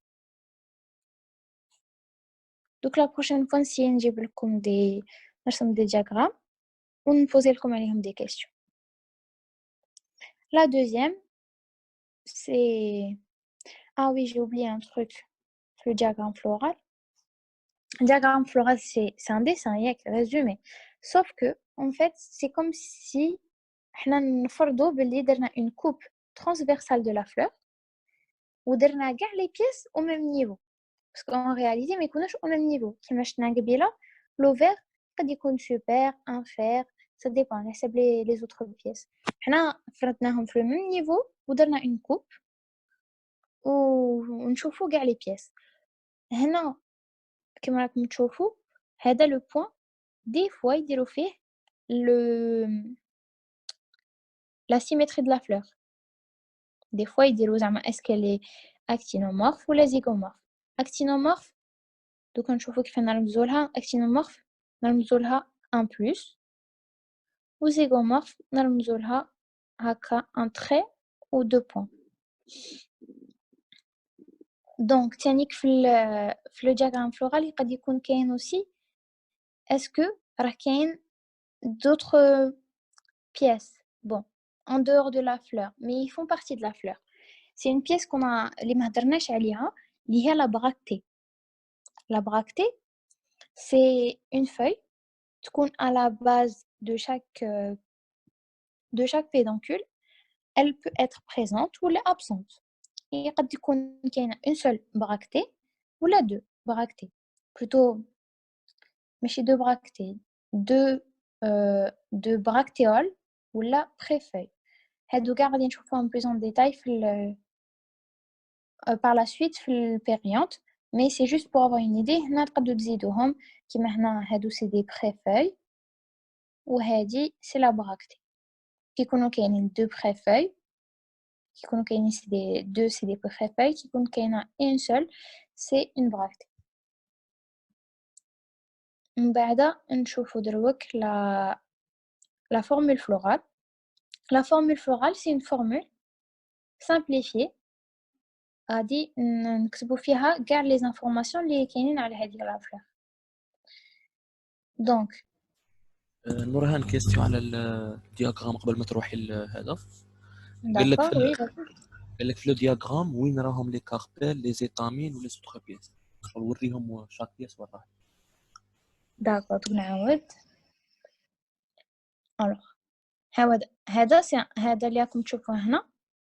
Donc la prochaine fois si نجيب لكم نرسم des diagrammes ou نposer لكم عليهم des questions. La deuxième c'est ah oui j'ai oublié un truc le diagramme floral. Le diagramme floral c'est un dessin résumé sauf que en fait c'est comme si حنا نفرضوا باللي درنا une coupe transversale de la fleur ودرنا كاع les pièces au même niveau parce qu'en réalité ما يكونوش au même niveau كيما شفنا قبيله l'ovaire قد يكون super infère ça dépend على حسب les autres pièces حنا فرضناهم في le même niveau ودرنا une coupe ونشوفوا كاع les pièces هنا كما راكم تشوفوا هذا le point des fois يديروا فيه la symétrie de la fleur. Des fois يديروا زعما est-ce qu'elle est actinomorphe ou la zygomorphe. Actinomorphe دوك نشوفوا كيف نرمزوا لها actinomorphe نرمزوا لها 1 plus و zygomorphe نرمزوا لها هكا un trait ou 2 points. Donc تانيك في le diagramme floral قد يكون كاين aussi est-ce que راه كاين d'autres pièces bon en dehors de la fleur mais ils font partie de la fleur. C'est une pièce qu'on a اللي ما هضرناش عليها اللي هي la bractée. La bractée c'est une feuille تكون à la base de chaque pédoncule. Elle peut être présente ou absente. يقد يكون كاينه une seule bractée ou la deux bractées. Plutôt ماشي deux bractées, deux bractéoles ou la préfeuille. هادو كاع غادي نشوفوهم plus en détail par la suite في البيريونت mais c'est juste pour avoir une idée. هنا تقدروا تزيدوهم كيما هنا هادو c'est des préfeuilles وهادي c'est la bractée. كيكونوا كاينين deux préfeuilles كيكونوا كاينين c'est des préfeuilles كيكون كاينه une seule c'est une bractée. من بعد نشوفوا دروك la formule florale. La formule florale c'est une formule simplifiée غادي نكتبوا فيها كاع les informations اللي كاينين على هذه la fleur. Donc نورهان كيستيون على الدياغرام قبل ما تروحي لهذا. قال لك قال لك في لو دياغرام وين راهم لي كاربيل لي زيتامين ولي سوتر بيس نوريهم شاك بيس وراه. داكور نعاود الوغ هذا اللي راكم تشوفوه هنا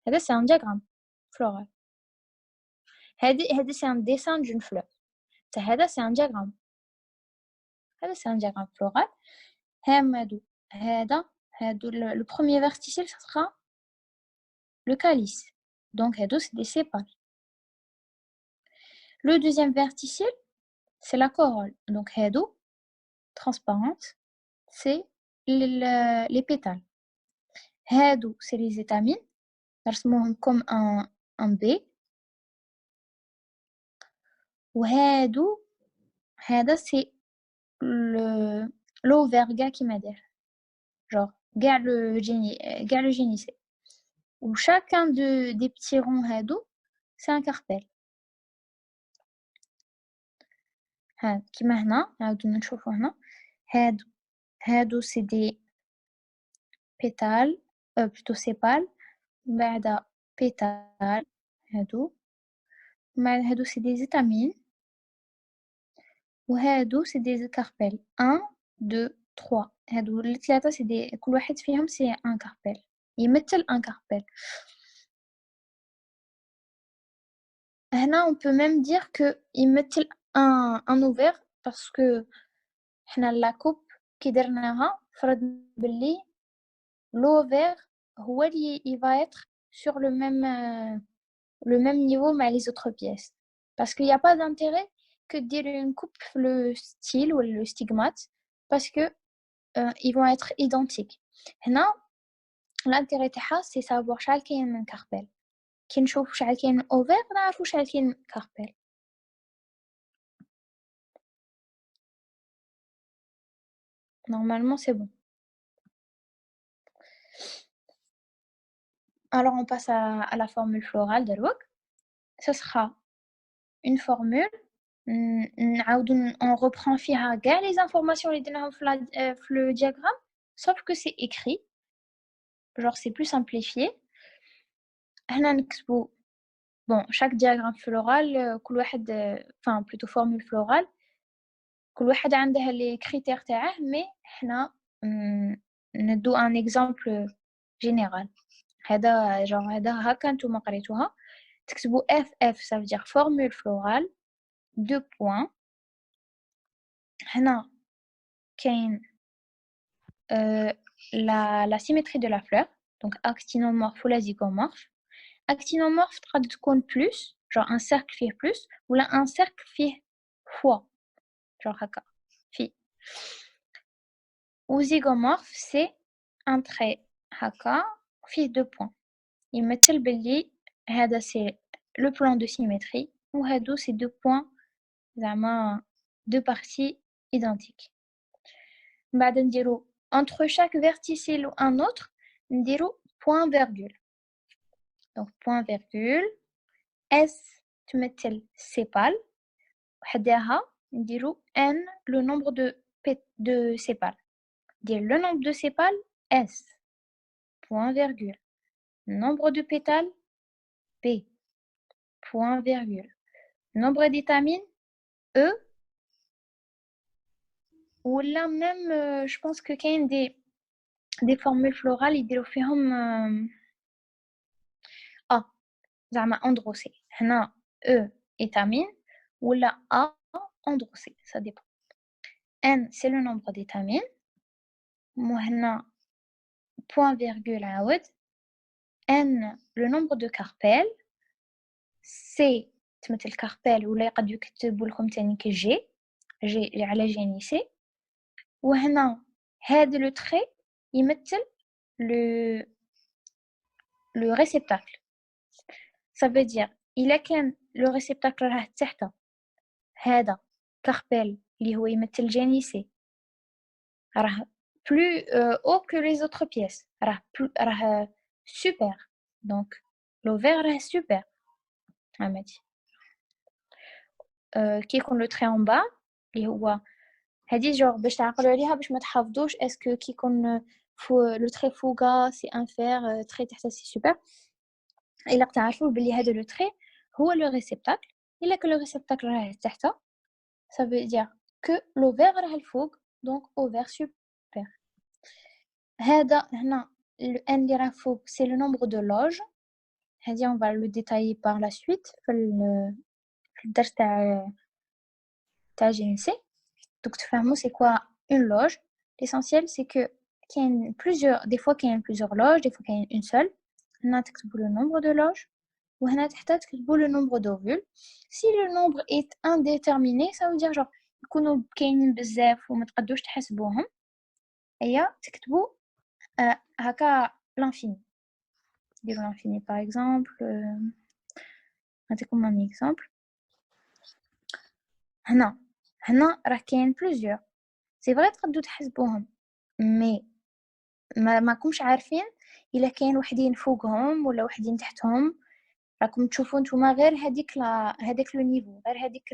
هذا سي ان دياغرام فلورال. هذه سي ان ديسان دون فلور حتى هذا سي ان دياغرام هذا سي ان دياغرام فلورال. هادو لو بروميير فيرتيسيل ça sera le calice donc هادو c'est des sépales. Le deuxième verticille c'est la corolle donc هادو transparente c'est les pétales. هادو c'est les étamines نرسموهم comme un B. وهادو هذا c'est l'ovaire كاع كيما داير genre كاع le génisé. Où chacun des petits ronds هادو c'est un carpel. ها كيما هنا نعاودو نشوفو هنا هادو c'est des pétales plutôt sépales بعد pétales هادو بعد هادو c'est des étamines وهادو c'est des carpels 1 2 3 هادو الثلاثة c'est des كل واحد فيهم c'est un carpel يمثل un carpel. هنا on peut même dire que يمثل un ovaire parce que حنا la coupe كي درناها فرض بلي l'ovaire هو اللي il va être sur le même niveau مع les autres pièces parce qu'il y a pas d'intérêt que de dire une coupe le style ou le stigmate parce que ils vont être identiques. هنا l'intérêt تاعها c'est savoir شحال كاين من carpel كي نشوف شحال كاين من ovaire نعرفو شحال كاين من carpel. Normalement c'est bon. Alors on passe à la formule florale de Rook. Ce sera une formule on reprend فيها كاع les informations اللي درناهم في le diagramme sauf que c'est écrit genre c'est plus simplifié. هنا نكتبو bon chaque diagramme floral كل واحد enfin plutôt formule florale كل واحد عندها les critères تاعه mais حنا ندو un exemple général. هذا genre هذا هكا نتوما قريتوها تكتبوا FF ça veut dire formule florale 2 points. هنا كاين la symétrie de la fleur donc actinomorphe ou la zygomorphe. Actinomorphe تقدر تكون plus genre un cercle فيه plus ولا un cercle فيه fois genre هكا في. و zygomorphe c'est un trait هكا فيه 2 points يمثل باللي هذا c'est le plan de symétrie وهادو c'est 2 points زعما 2 parties identiques. بعد نديرو entre chaque verticille ou un autre نديرو point virgule donc point virgule S تمثل sépales وحداها نديرو n le nombre de sépales dire le nombre de sépales S point virgule nombre de pétales P point virgule nombre d'étamines E ou là même je pense que كاين des formules florales يديروا فيهم زعما اندروسي هنا E étamine ولا A endrossé ça dépend. N c'est le nombre d'étamines وهنا point virgule عاود N le nombre de carpels C تمثل carpel ولا يقدروا يكتبوا لكم تاني ك G على جينيسي وهنا هذا لو تري يمثل le réceptacle ça veut dire إلا كان le réceptacle راه تحت هذا carpel اللي هو يمثل جينيسي راه plus haut que les autres pièces راه super donc l'ovaire راه super عملتي كي يكون لو تري en bas اللي هو هذه جور باش تعقلوا عليها باش ما تحفظوش اسكو كي يكون لو تري فوغا سي انفير تري تحت سي سوبر الا تعرفوا بلي هذا لو تري هو لو ريسبتاكل الا كو لو ريسبتاكل راه تحت ça veut dire que l'ovaire راه الفوق donc ovaire super. هذا هنا le n اللي راه فوق c'est le nombre de loges هذه on va le détailler par la suite في الدرس تاع جينيسي donc تفهموا c'est quoi une loge. L'essentiel c'est que qu'il y a plusieurs des fois qu'il y a plusieurs loges des fois qu'il y a une seule هنا تكتبوا le nombre de loges وهنا تحت تكتبوا le nombre d'ovules. Si le nombre est indéterminé ça veut dire genre يكونوا كاينين بزاف وما تقدروش تحسبوهم هي تكتبوا هكا l'infini. ديروا l'infini par exemple. نعطيكم un exemple. هنا راه كاين plusieurs. سي فري تقدروا تحسبوهم مي ما كومش عارفين الا كاين وحدين فوقهم ولا وحدين تحتهم. راكم تشوفوا نتوما غير هذاك لو نيفو، غير هذيك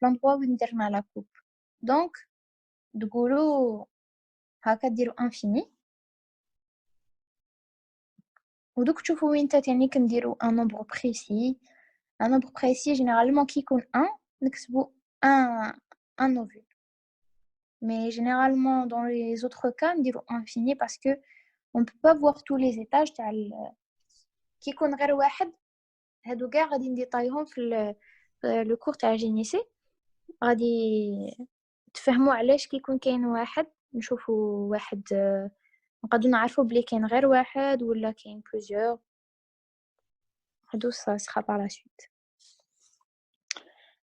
لوندروا وين درنا لا كوب. دونك تقولوا هكا ديروا انفيني ودوك تشوفوا وين تاني كنديروا ان نومبر بريسي. ان نومبر بريسي جينيرالمون كي يكون 1 نكتبوا ان اوفيل. Mais généralement, dans les autres cas, on dit infini parce que on peut pas voir tous les étages. Qui يكون غير واحد هادو كاع غادي نديطايهم في لو كور تاع جينيسي. غادي تفهموا علاش كيكون كاين واحد نشوفوا واحد نقدروا نعرفوا بلي كاين غير واحد ولا كاين بلوزيور. هادو ça sera par la suite.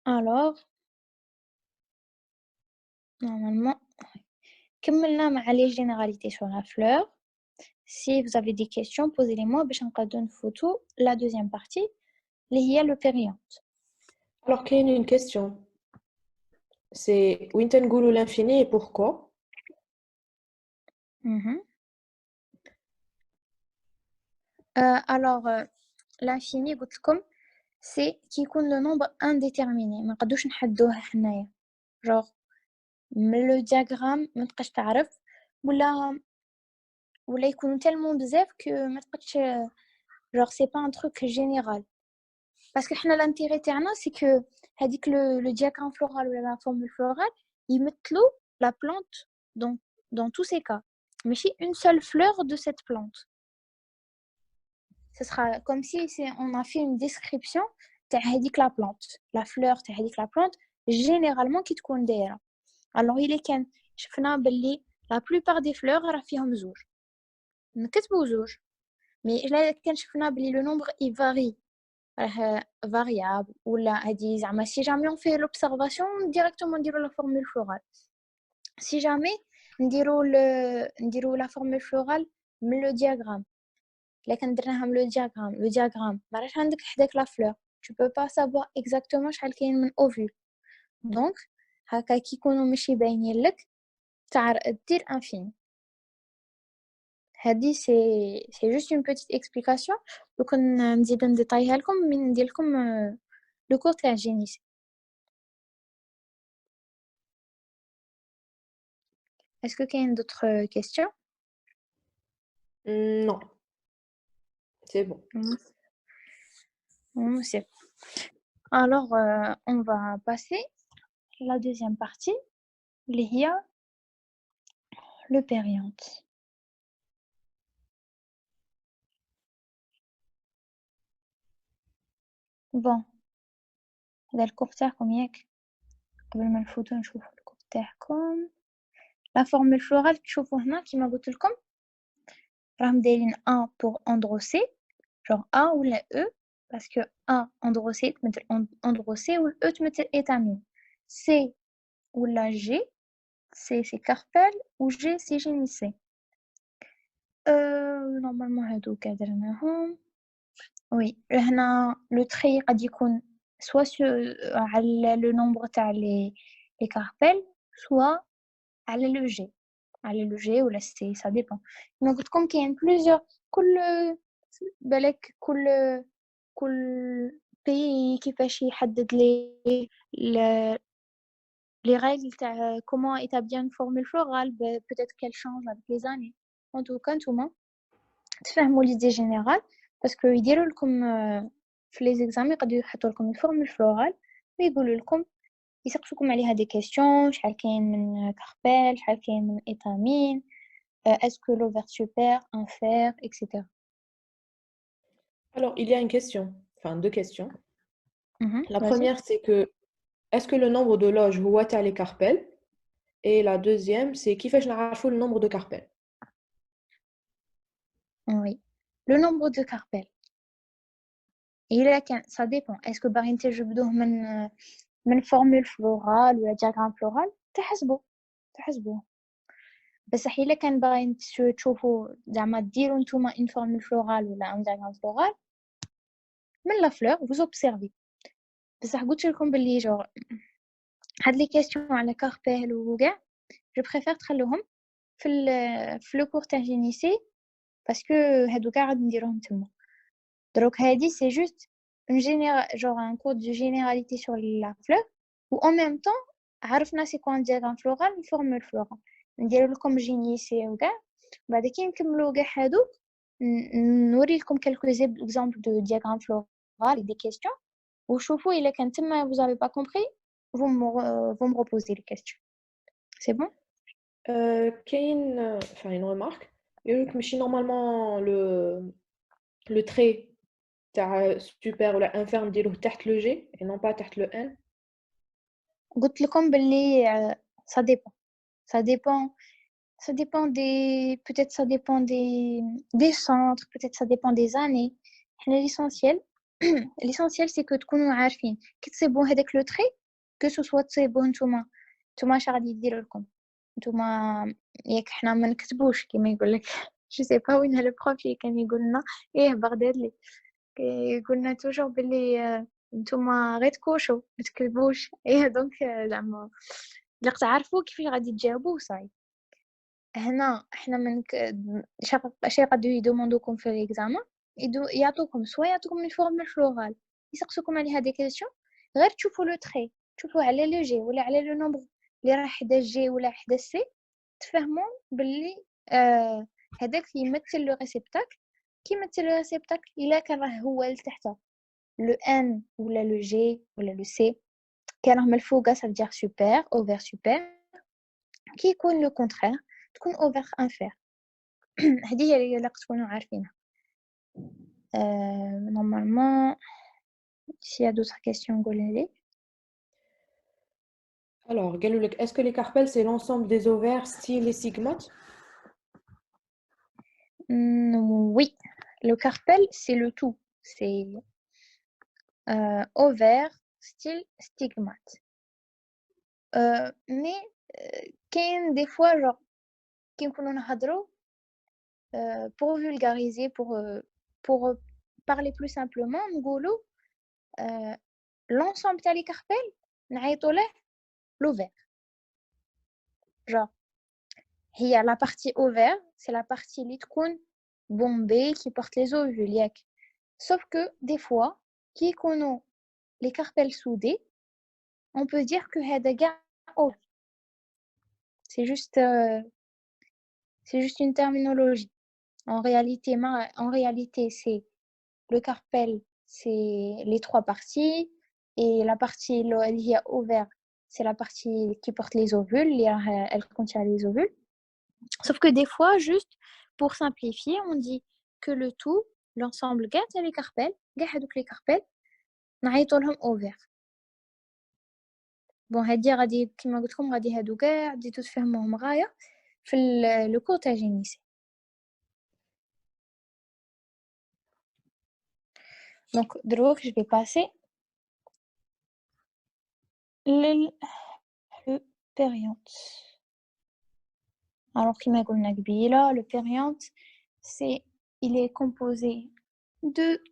Alors normalement كملنا مع les généralités sur la fleur. Si vous avez des questions, posez-les-moi باش نقدروا نفوتوا la deuxième partie اللي هي le périanthe. Alors, qu'il y a une question. C'est où نقولوا l'infini et pourquoi? Alors l'infini قلت لكم c'est qui يكون le nombre indéterminé. ما نقدروش نحدوه حنايا. genre من le diagramme ما تبقاش تعرف ولا يكونوا tellement بزاف que ما تقدش genre c'est pas un truc général. Parce que حنا l'intérêt تاعنا c'est que هذيك le diagramme floral ou la formule florale يمثلوا la plante dans tous ces cas. ماشي une seule fleur de cette plante. Ce sera comme si on a fait une description تاع هذيك la plante, la fleur تاع هذيك la plante généralement كي تكون دايره. alors il كان شفنا باللي la plupart des fleurs راه فيهم زوج نكتبوا زوج. mais الا كان شفنا باللي le nombre il varie variable ولا هادي زعما si jamais on fait l'observation directement نديرو la formule florale. si jamais نديرو la formule florale من le diagramme. لكن درناها من le diagramme ما راش عندك حداك la fleur. tu peux pas savoir exactement شحال كاين من ovule. donc هكا كي يكونوا ماشي باينين لك دير infini. هادي c'est juste une petite explication. دوك نزيد نديطايها لكم من ندير لكم le cours تاع génie. est-ce que كاين d'autres questions? Non. C'est bon. C'est bon. Alors on va passer à la deuxième partie اللي هي le périanthe. bon هذا الكور تاعكم ياك قبل ما نفوتو نشوفو الكور تاعكم. la formule florale تشوفوا هنا كيما قلت لكم راهم دايرين A pour androssé genre A ولا E parce que A androssé تمثل androssé و E تمثل étamine. C ولا G C c'est carpel و G c'est génissé. normalement هادو كاع درناهم. oui هنا le trait قد يكون soit على le nombre تاع les carpels soit على le G ولا C ça dépend. mais قلت لكم كاين plusieurs كل pays كيفاش يحدد les règles تاع comment établir une formule florale. peut-être qu'elle change avec les années. en tout cas نتوما تفهموا l'idée générale parce que يديروا لكم في les examens يقدروا يحطوا لكم formule florale ويقولوا لكم يسقسوكم عليها des questions. شحال كاين من carpel شحال كاين من étamine est-ce que l'ovaire supère infère etc. Alors, il y a une question, enfin deux questions. La vas-y. première, c'est que est-ce que le nombre de loges هو تاع les carpels? Et la deuxième, c'est كيفاش نعرفوا le nombre de carpels? oui le nombre de carpels إلا كان ça dépend. est-ce que باغي تجبدوه من formule florale ولا diagramme floral تحسبوه. بصح الا كان باغيين تشوفوا زعما ديروا نتوما اون فورمول فلورال ولا ان دياغرام فلورال من لا فلور vous observez. بصح قلت لكم باللي جو هاد لي كيسيون على كاربيل وكاع جو بريفير تخلوهم في لو كور تاع جينيسي باسكو هادو كاع غادي نديروهم تما. دروك هادي سي جوست اون جور ان كور دو جينيراليتي سور لا فلور و en même temps عرفنا سي كوان دياغرام فلورال فورمول فلورال نديرو لكم جينيسي وكاع بعد كي نكملو كاع هادوك نوري لكم quelques exemples de diagramme floral et des questions وشوفوا الا كان تما vous avez pas compris vous me reposez les questions. C'est bon? كاين enfin une remarque يقولك ماشي normalement le trait تاع super ولا inférieur نديروه تحت le G et non pas تحت le N. قلت لكم باللي ça dépend ça dépend ça dépend des peut-être ça dépend des centres peut-être ça dépend des années. حنا l'essentiel c'est que تكونوا عارفين كي تصيبوا هذاك le trait que ce soit تصيبوه نتوما اش غادي يديروا لكم نتوما ياك حنا ما نكتبوش كيما يقول لك جو سي با وين هذا البروف اللي كان يقول لنا بغداد لي قلنا توجور باللي نتوما غير تكوشوا ما تكتبوش دونك زعما الا تعرفوا كيفاش غادي تجاوبوا صاي. هنا احنا من شي غادي يدوموندوكم في الاكزامان يعطوكم يعطوكم من فورمول فلورال يسقسوكم على هذه كيسيون غير تشوفوا لو تري تشوفوا على لو جي ولا على لو نومبر اللي راه حدا جي ولا حدا سي تفهموا باللي هذاك يمثل لو ريسبتاكل كيمثل لو ريسبتاكل الا كان راه هو لتحت لو ان ولا لو جي ولا لو سي كان راه من الفوق ça veut dire super over super كي يكون لو كونترير تكون over inférieur. هذه هي اللي تكونوا عارفينها. Normalement s'il y a d'autres questions قولوا لي. Alors قالوا لك est-ce que les carpelles c'est l'ensemble des ovaires style les stigmates? Oui, le carpel c'est le tout, c'est ovaire style stigmate. Mais كاين des fois genre كي نكونوا نهضروا pour vulgariser pour parler plus simplement نقولوا l'ensemble تاع les carpels نعيطوا له l'ovaire. Genre هي la partie ovaire c'est la partie اللي تكون bombée qui porte les ovules ياك. Sauf que des fois كي يكونوا les carpels soudés on peut dire que هذا كاع ovaire. C'est juste une terminologie. En réalité c'est le carpel c'est les trois parties et la partie اللي هي ovaire c'est la partie qui porte les ovules elle contient les ovules. Sauf que des fois juste pour simplifier on dit que le tout l'ensemble كاع تاع les carpels كاع هذوك les carpels نعيطوا لهم ovaire. بون هادي غادي كيما قلت لكم غادي هادو كاع بديتو تفهموهم غايه في لو كور تاع جينيسي. دونك دروك je vais passer le périanthe. Alors كيما قلنا قبيله le périanthe c'est il est composé de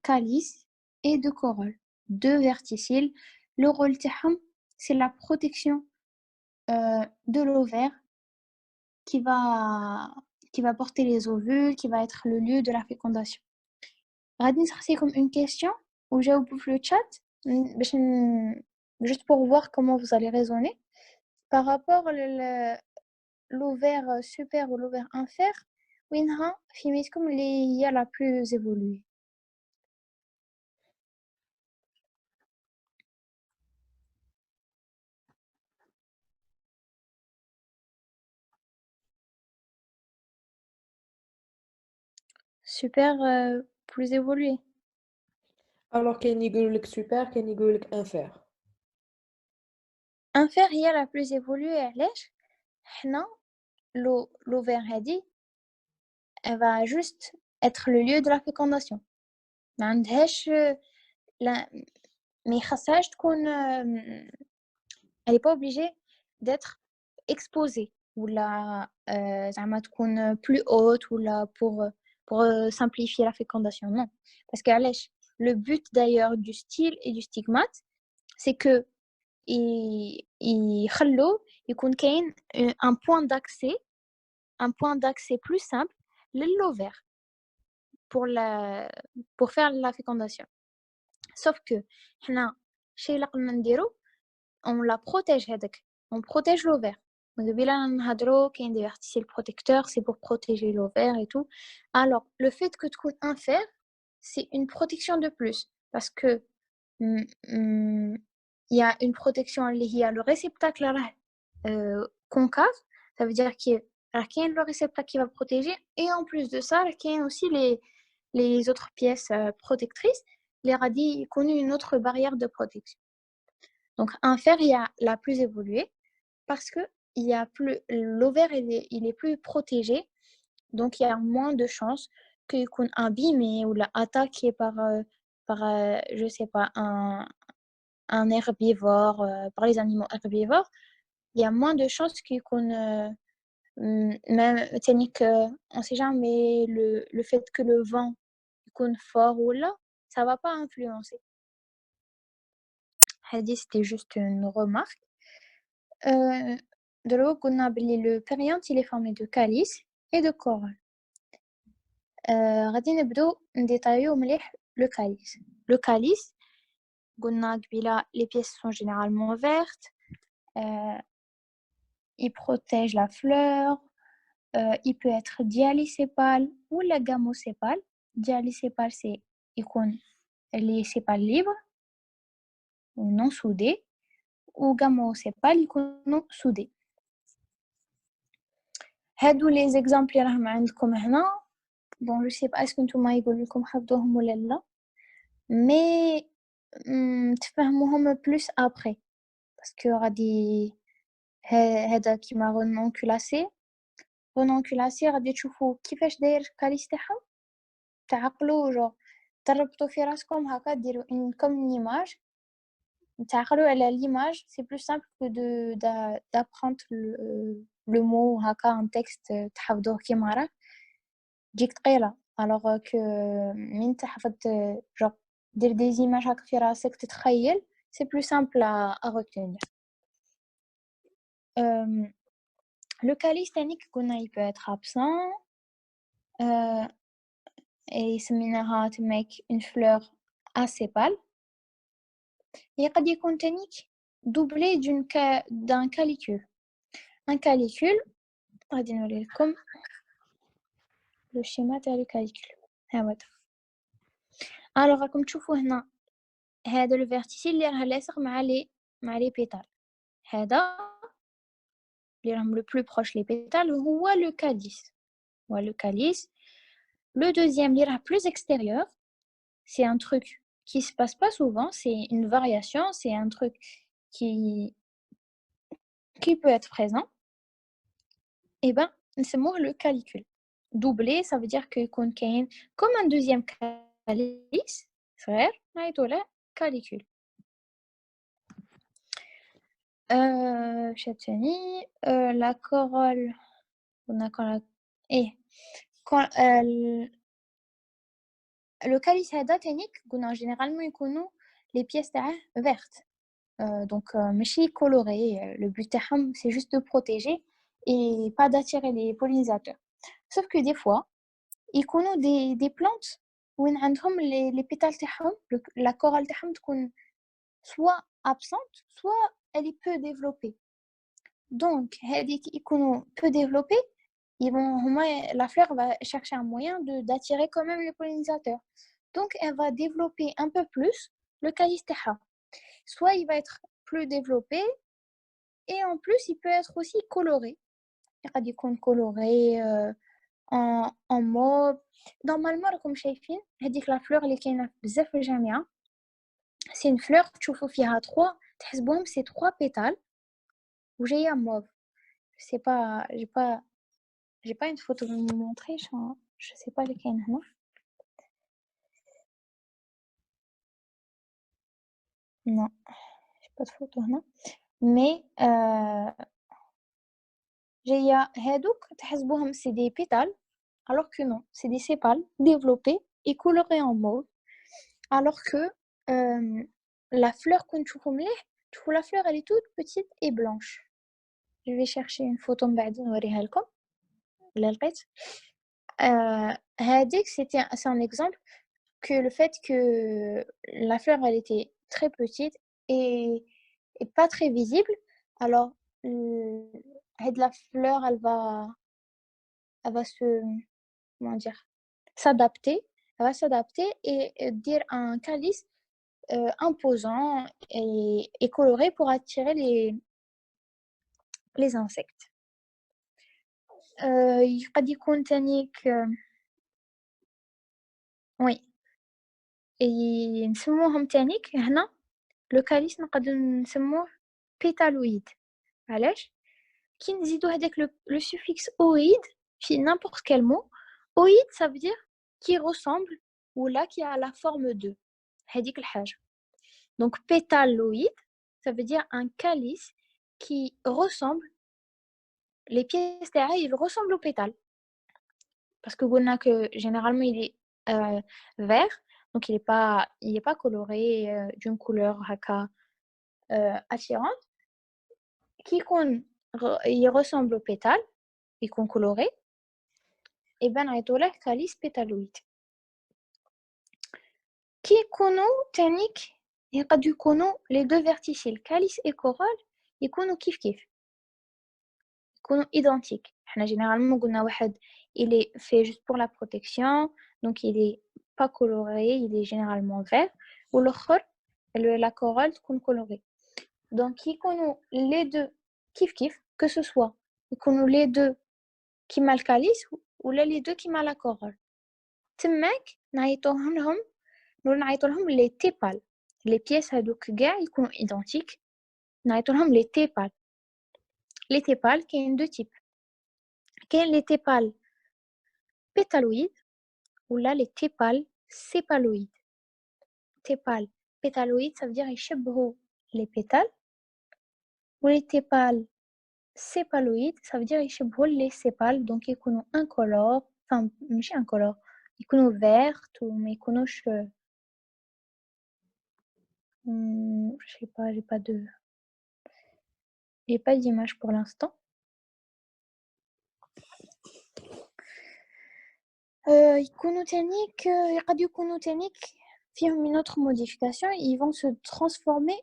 calice et de corolle, deux verticilles. Le rôle تاعهم c'est la protection de l'ovaire qui va porter les ovules, qui va être le lieu de la fécondation. غادي نسقسيكم une question وجاوبوا في le chat باش juste pour voir comment vous allez raisonner par rapport l'ovaire super ou l'ovaire inférieur وينها فيميتكم اللي هي la plus évoluée. Super plus évolué. Alors كاين يقولوا لك super كاين يقولوا لك inférieur. inférieur هي la plus évoluée علاش حنا l'ovaire هادي elle va juste être le lieu de la fécondation ما عندهاش ما يخصهاش تكون elle est pas obligée d'être exposée ولا زعما تكون plus haute ولا pour simplifier la fécondation. Non, parce que علاش le but d'ailleurs du style et du stigmate c'est que يخلو يكون كاين un point d'accès plus simple للوفير pour faire la fécondation. Sauf que حنا الشيء اللي قلنا نديرو on la protège هذاك on protège l'ovaire. قبيله نهضرو كاين des verticilles protecteurs c'est pour protéger l'ovaire et tout. Alors le fait que تكون un fer c'est une protection de plus parce que il y a une protection اللي هي le réceptacle راه concave, ça veut dire qu'il y a le réceptacle qui va protéger et en plus de ça il y a aussi les autres pièces protectrices les radis connus une autre barrière de protection. Donc un fer il y a la plus évoluée parce que il y a plus l'ovaire il est plus protégé, donc il y a moins de chances qu'il soit abîmé ou attaqué par je sais pas un herbivore, par les animaux herbivores. Il y a moins de chances qu'il soit même on sait jamais le fait que le vent soit fort ou là ça va pas influencer. C'était juste une remarque. De l'eau qu'on a le périanthe il est formé de calice et de corolle. غادي نبدو نديتايو مليح le calice. Le calice قلنا قبيله les pièces sont généralement vertes, il protège la fleur, il peut être dialysépale ou la gamosépale. Dialysépale c'est يكون les sépales libres ou non soudés, ou gamosépale يكونوا soudés. هادو les exemples اللي راهم عندكم هنا. Bon, je sais pas est-ce que نتوما يقول لكم حفظوهم ولا لا, mais تفهموهم plus après parce que غادي هذا كيما رونونكولاسي غادي تشوفوا كيفاش داير الكاليس تاعهم, تعقلوا جو تربطوا في راسكم هكا ديروا comme une image, تعقلوا على l'image. C'est plus simple que d'apprendre le mot هكا en texte تحفظوه كيما راه تجيك ثقيله. alors que من تحفظ جو دير des images هكا في راسك تتخيل, c'est plus simple à retenir. Le calice تانيك قلنا il peut être absent et سميناها تماك une fleur asépale. يقد يكون تانيك doublé d'un calicule. Un calicule غادي نوري لكم le schéma تاع le calicule. ها هو. alors راكم تشوفوا هنا هذا le verticille اللي راه لاصق مع les pétales. هذا اللي راهم le plus proche les pétales هو le calice. le calice. Le deuxième اللي راه plus extérieur, c'est un truc qui se passe pas souvent, c'est une variation, c'est un truc qui peut être présent. Et ben نسموه le calicule. Doublé, ça veut dire que يكون كاين comme un deuxième calice صغير نعيطوا له calicule. شاتني la corolle on a quand le calice هذا تانيك قلنا généralement يكونوا les pièces تاعه vertes. Donc ماشي coloré, le but تاعهم c'est juste de protéger et pas d'attirer les pollinisateurs. Sauf que des fois يكونوا des plantes وين عندهم les pétales تاعهم la corolle تاعهم تكون soit absente soit elle est peu développée. Donc هذيك يكونوا peu développés, la fleur va chercher un moyen d'attirer quand même les pollinisateurs. Donc elle va développer un peu plus le calice تاعها. Soit il va être plus développé et en plus il peut être aussi coloré. يقدر يكون coloré en mauve. Normalement راكم شايفين هذيك la fleur اللي كاينه بزاف في الجامعه, c'est une fleur تشوفوا فيها 3 تحسبوهم c'est 3 pétales وجايه mauve. Je sais pas, j'ai pas une photo de vous montrer, je sais pas lesquelles هنا. Non, j'ai pas de photo هنا. Mais جاية هادوك تحسبوهم c'est des pétales alors que non c'est des sépales développés et colorés en mauve alors que la fleur qu'on تشوفوا مليح تشوفوا la fleur elle est toute petite et blanche. Je vais chercher une photo من بعد نوريها لكم إلا لقيت. هاديك c'est un exemple que le fait que la fleur elle était très petite et pas très visible, alors la fleur elle va se comment dire s'adapter, elle va s'adapter et dire un calice imposant et coloré pour attirer les insectes. يقد يكون تانيك وي نسموهم تانيك هنا لو كاليس نقدر نسموه بيتالويد. علاش كي نزيدو هذاك لو سوفيكس اويد في n'importe quel mot اويد ça veut dire qui ressemble ou là qui a la forme de هذيك الحاجه. donc pétaloïde ça veut dire un calice qui ressemble les pièces تاعه ils ressemblent aux pétales parce que قلنا que généralement il est vert donc il est pas coloré d'une couleur هكا attirante qui il ressemble aux pétales يكون coloré et ben نعيطوا له calice pétaloïde. كي يكونوا تانيك يقدروا يكونوا les deux verticilles calice et corolle يكونوا كيف كيف يكونوا identiques. احنا généralement قلنا واحد il est fait juste pour la protection donc il est pas coloré il est généralement vert والآخر la corolle تكون colorée. donc يكونوا les deux كيف كيف que ce soit يكونوا les deux كيما الكاليس ولا les deux كيما la corolle. تماك نعيطوهم لهم les tépales. les pièces هادوك كاع يكونوا identiques نعيطوا لهم les tépales. les tépales كاين deux types كاين les tépales pétaloïdes ولا les tépales sépaloïdes. tépales pétaloïdes ça veut dire يشبهوا les pétales و les tépales sépaloïdes ça veut dire يشبهوا les sépales donc يكونوا incolores enfin ماشي incolores يكونوا vertes وما يكونوش je sais pas j'ai pas d'image pour l'instant. يكونوا تانيك يقد يكونوا تانيك فيهم une autre modification ils vont se transformer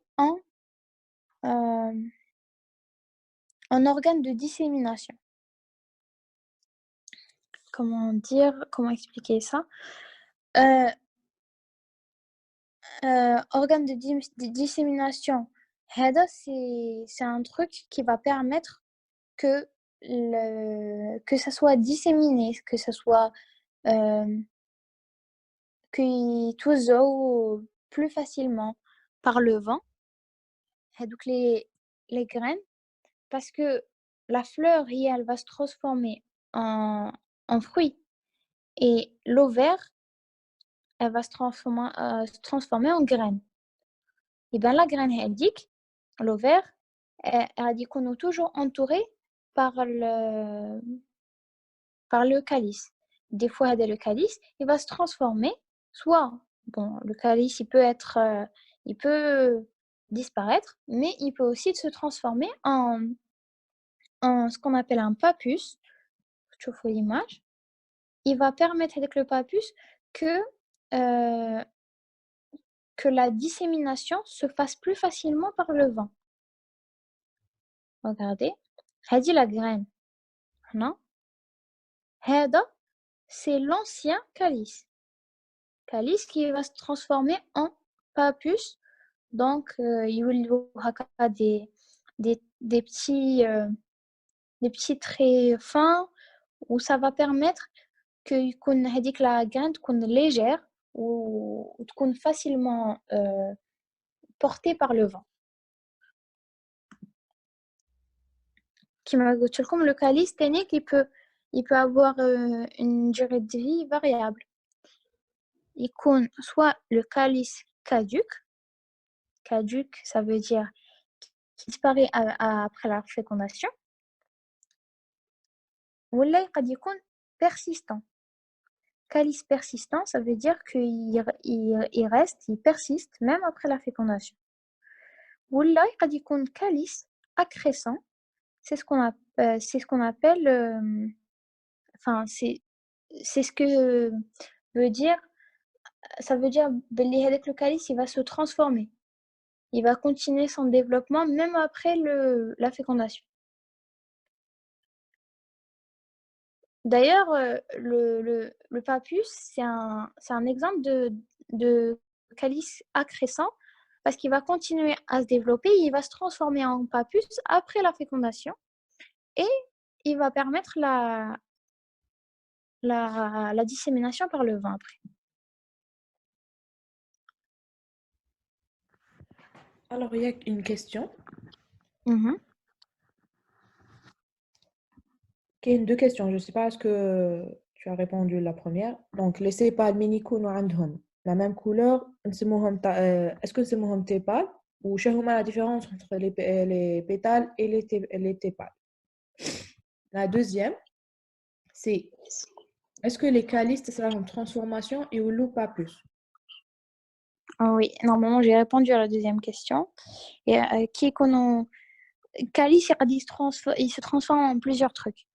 en organe de dissémination. Comment expliquer ça? Organe de dissémination هذا c'est un truc qui va permettre que ça soit disséminé, que ça soit كيتوزعوا plus facilement par le vent هادوك les graines parce que la fleur elle va se transformer en fruit et l'ovaire elle va se transformer en graine. Et bien la graine هاديك l'ovaire غادي يكونوا toujours entourés par le calice. Des fois le calice il va se transformer soit bon le calice il peut disparaître mais il peut aussi se transformer en ce qu'on appelle un pappus. Je vous l'image. Il va permettre avec le pappus que la dissémination se fasse plus facilement par le vent. Regardez, هذه la graine. Non? هذا c'est l'ancien calice. Calice qui va se transformer en pappus. Donc يوليو هكا des petits traits fins où ça va permettre que يكون هذيك la graine تكون légère ou تكون facilement portée par le vent. كما قلت لكم le calice تانيك il peut avoir une durée de vie variable. يكون soit le calice caduc ça veut dire qui disparaît après la fécondation ولا يقد يكون persistant. Calice persistant, ça veut dire qu'il reste, il persiste même après la fécondation. ولا يقد يكون calice accrescent, c'est ce qu'on appelle enfin c'est ce que veut dire, ça veut dire باللي هذاك le calice il va se transformer. Il va continuer son développement même après la fécondation. D'ailleurs, le pappus, c'est un exemple de calice accrescent parce qu'il va continuer à se développer, il va se transformer en pappus après la fécondation et il va permettre la dissémination par le vent après. Alors, il y a une question. Il y a deux questions. Je ne sais pas, est-ce que tu as répondu la première. Donc, les sépales mini يكونوا عندهم la même couleur. Est-ce que c'est نسموهم tépales ou شنو هما la différence entre les pétales et les tépales? La deuxième, c'est est-ce que les calices, c'est une transformation et ou pas plus? Oui, normalement, j'ai répondu à la deuxième question. Et qui qu'on calice, il se transforme en plusieurs trucs.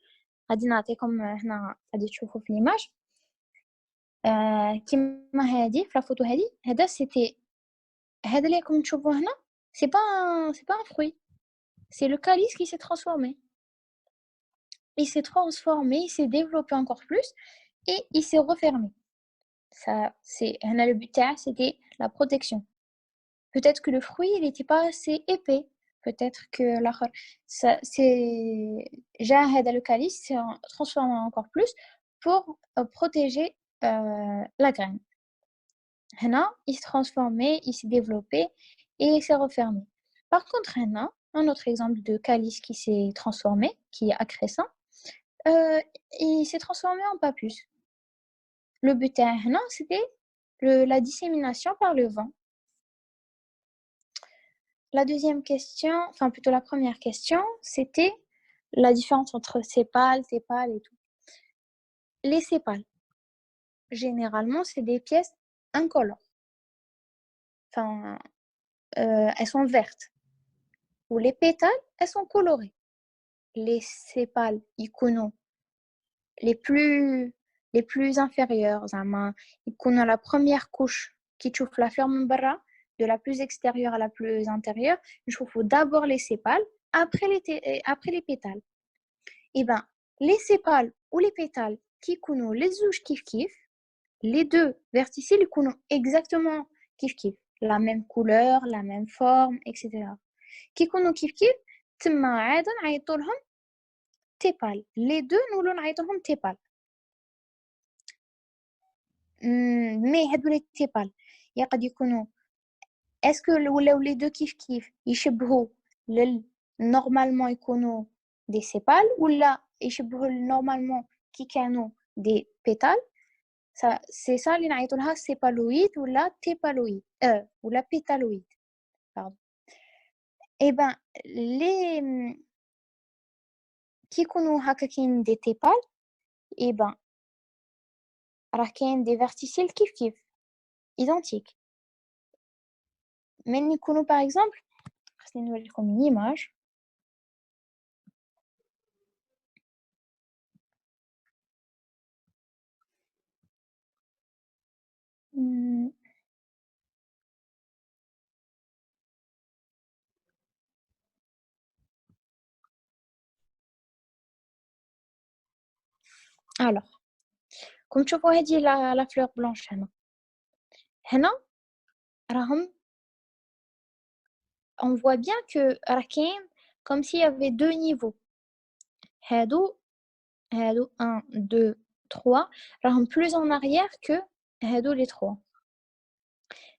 غادي نعطيكم هنا غادي تشوفوا في l'image. كيما هذه في الفوتو هذا سيتي هذا اللي راكم تشوفوه هنا c'est pas un fruit. C'est le calice qui s'est transformé. Il s'est transformé, il s'est développé encore plus et il s'est refermé. Ça, le but c'était la protection. Peut-être que le fruit il n'était pas assez épais. Peut-être que le calice s'est transformé encore plus pour protéger la graine. Il s'est transformé, il s'est développé et il s'est refermé. Par contre, un autre exemple de calice qui s'est transformé, qui est accrescent, il s'est transformé en pappus. Le but c'était la dissémination par le vent. La deuxième question, enfin plutôt la première question, c'était la différence entre sépales et tout. Les sépales, généralement, c'est des pièces incolores. Enfin, elles sont vertes. Ou les pétales, elles sont colorées. Les sépales iconos les plus inférieurs, iconos la première couche qui chauffe la fleur membra, de la plus extérieure à la plus intérieure, je trouve d'abord les sépales, après les pétales. Et ben, les sépales ou les pétales qui connaissent les zouches kif, les deux verticiles ils connaissent exactement kif, la même couleur, la même forme, etc. Qui connaissent kif, تما عادا نعيطوا لهم تيبال. Les deux نولوا نعيطوا لهم تيبال. مي هادو لي تيبال يقد يكونوا اسكو ولاو لي دو كيف يشبهوا نورمالمون يكونوا دي سيبال ولا يشبهوا نورمالمون كي كانوا دي بيتال. سي سا اللي نعيطوا لها سيبالويد ولا تيبالويد ولا بيتالويد. اي بان لي كي يكونوا هكا كاين دي تيبال اي بان راه كاين دي فيرتيسيل كيف identique. Mais يكونوا par exemple خليني نوريكم une image. Alors comme تشوفوا هذه la fleur blanche هنا راهم on voit bien que راه كاين comme s'il y avait deux niveaux. هادو 1 2 3 راهم plus en arrière que هادو les trois.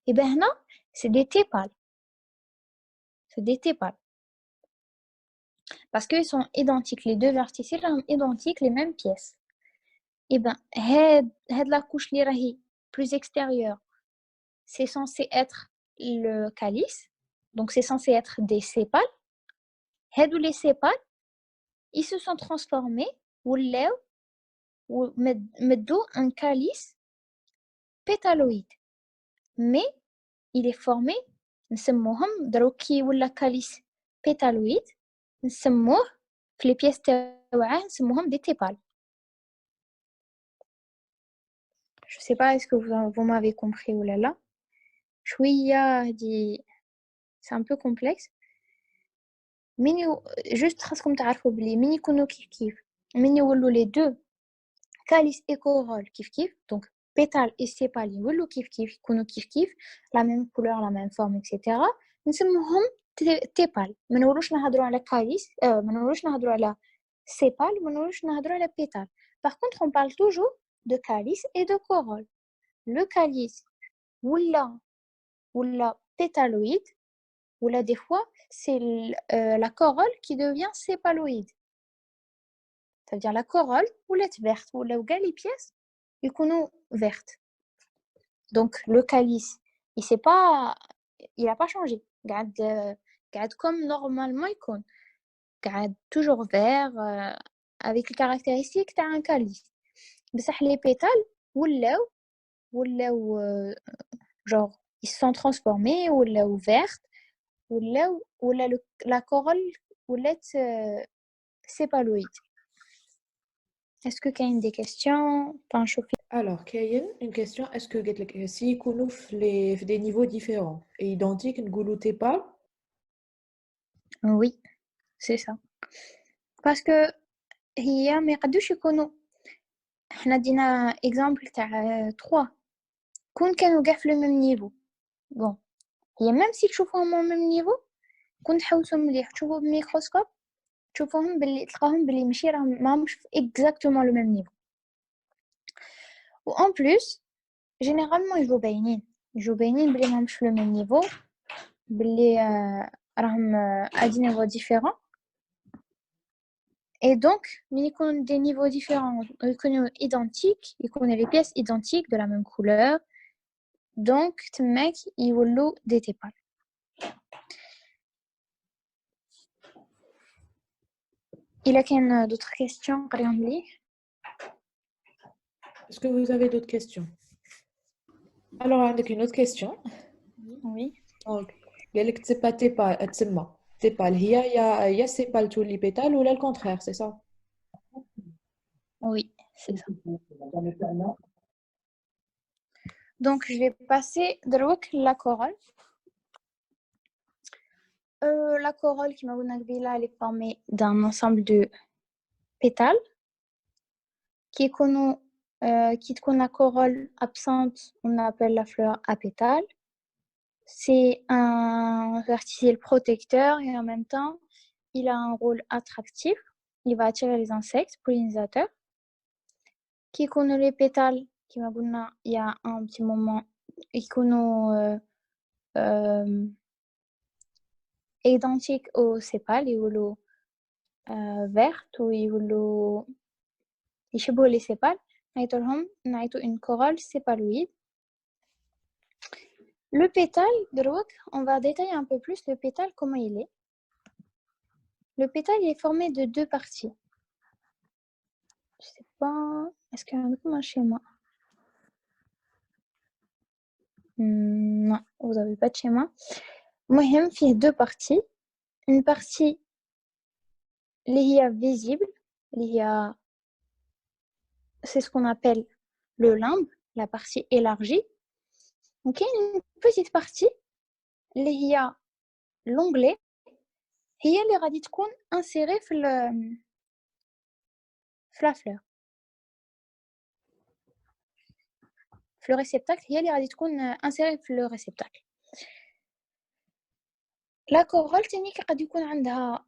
Et ben هنا c'est des tépales. C'est des tépales. Parce qu'ils sont identiques, les deux verticiles sont identiques, les mêmes pièces. Et ben هاد la couche اللي راهي plus extérieure, c'est censé être le calice. Donc c'est censé être des sépales. هادو les sépales, ils se sont transformés ولاو ومدوا un calice pétaloïde mais il est formé نسموهم دروك كي ولا calice pétaloïde نسموه في les pièces تاوعه نسموهم des tépales. Je sais pas est-ce que vous m'avez compris ou là. شوية هادي c'est un peu complexe. مين juste خاصكم تعرفوا بلي مين يكونوا كيف مين يولوا les deux calice et corolle كيف donc pétale et sépale يولوا كيف يكونوا كيف la même couleur la même forme etc. نسموهم tépales. ما نولوش نهضروا على calice ما نولوش نهضروا على sépale ما نولوش نهضروا على pétale. Par contre on parle toujours de calice et de corolle. Le calice ولا pétaloïde ou là des fois c'est la corolle qui devient sépaloïde. Ça veut dire la corolle ou la verte ou là les pièces ils sont vertes. Donc le calice il a pas changé. Garde comme normalement il compte. Garde toujours vert avec les caractéristiques d'un calice. Mais ça les pétales ou là genre ils se sont transformés ou là vertes ou là la corolle ou là sépaloïde. Est-ce que y a des questions? Alors, Kayen, une question. Est-ce que si nous faisons des niveaux différents et identiques, nous ne pas? Oui, c'est ça. Parce que هي ما يقدوش يكونوا احنا دينا exemple تاع 3 كانوا كاع في le même niveau. Bon, هي même si تشوفوهم au même niveau كون تحوسوا مليح تشوفوا بالميكروسكوب تشوفوهم تلقاهم بلي ماشي راهم ماهمش exactement le même niveau. و en plus généralement يجوا باينين بلي ماهمش في le même niveau بلي راهم à des niveaux différents. Et donc, il y a des niveaux différents, identiques, il y a les pièces identiques de la même couleur. Donc, il y a des tépales. Il y a d'autres questions? Est-ce que vous avez d'autres questions? Alors, avec une autre question. Oui. Donc, c'est pas tépale. Il y a sépale tous les pétales ou là le contraire, c'est ça? Oui, c'est ça. Donc, je vais passer de la corolle. La corolle qui m'a dit là, elle est formée d'un ensemble de pétales qui est la corolle absente, on appelle la fleur à pétales. C'est un verticille protecteur et en même temps, il a un rôle attractif. Il va attirer les insectes pollinisateurs. Qui connaît les pétales, qui m'a dit il y a un petit moment, ils connaissent identique aux sépales, ils veulent verte ou ils veulent les sépales. On a une corolle sépaloïde. Le pétale, on va détailler un peu plus le pétale, comment il est. Le pétale il est formé de deux parties. Je sais pas, est-ce qu'il y a un schéma? Non, vous n'avez pas de schéma. Moi, il y a deux parties. Une partie visible, c'est ce qu'on appelle le limbe, la partie élargie. Donc, il y a une petite partie, il y a l'onglet, et il y a les radis insérés dans la fleur. Le réceptacle, il y a les radis insérés dans le réceptacle. La corolle, il y a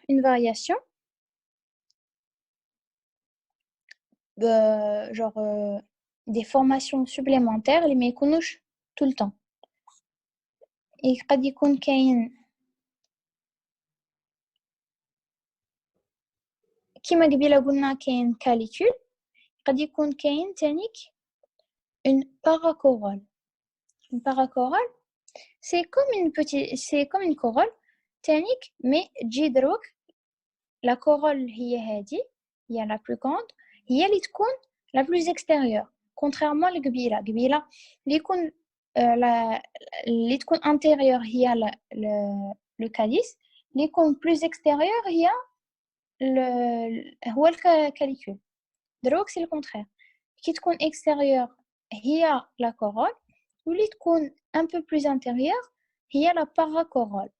une variation, genre des formations supplémentaires, mais ils connaissent tout le temps. Et il y a كما قبيله قلنا كاين كاليكول قد يكون كاين تانيك une paracorolle. Une paracorolle c'est comme une corolle تانيك mais تجي دروك la corolle هي هادي il y a la plus grande, il y a la plus extérieure. Contrairement à l'Gbila. Gbila, l'itcoun intérieur, il y a le calice. L'itcoun plus extérieur, il y a le calicule. Donc, c'est le contraire. L'itcoun extérieur, il y a la corolle. Ou l'itcoun un peu plus intérieur, il y a la paracorolle.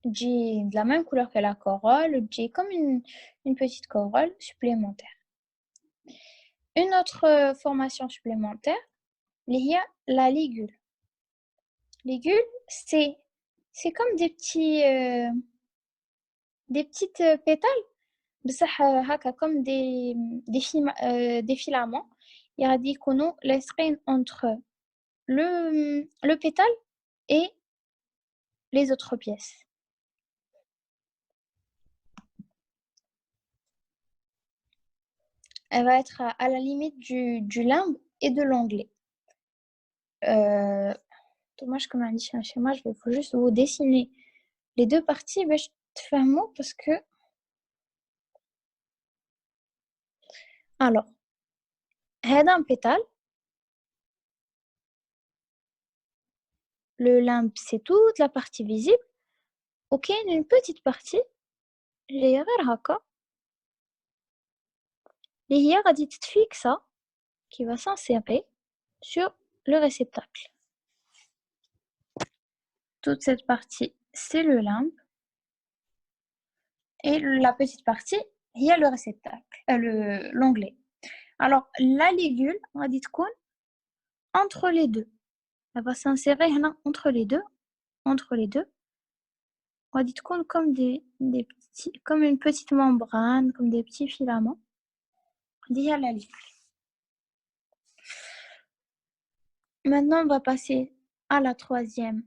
J'ai de la même couleur que la corolle, j'ai comme une petite corolle supplémentaire. Une autre formation supplémentaire, il y a la ligule. Ligule, c'est comme des petites pétales, comme des filaments. Il y a des canaux laissés entre le pétale et les autres pièces. Elle va être à la limite du limbe et de l'onglet. Dommage que dit un schéma, il faut juste vous dessiner les deux parties. Je te fais un mot parce que. Alors, un pétale. Le limbe, c'est toute la partie visible. Ok, une petite partie. Les haka. Les hier a dit fixe qui va s'insérer sur le réceptacle. Toute cette partie, c'est le limbe. Et la petite partie, il y a le réceptacle, l'onglet. Alors, la ligule, on va dire quoi? Entre les deux. Elle va s'insérer entre les deux. Entre les deux. On va dire quoi? Comme comme une petite membrane, comme des petits filaments. Il y a la ligule. Maintenant, on va passer à la troisième.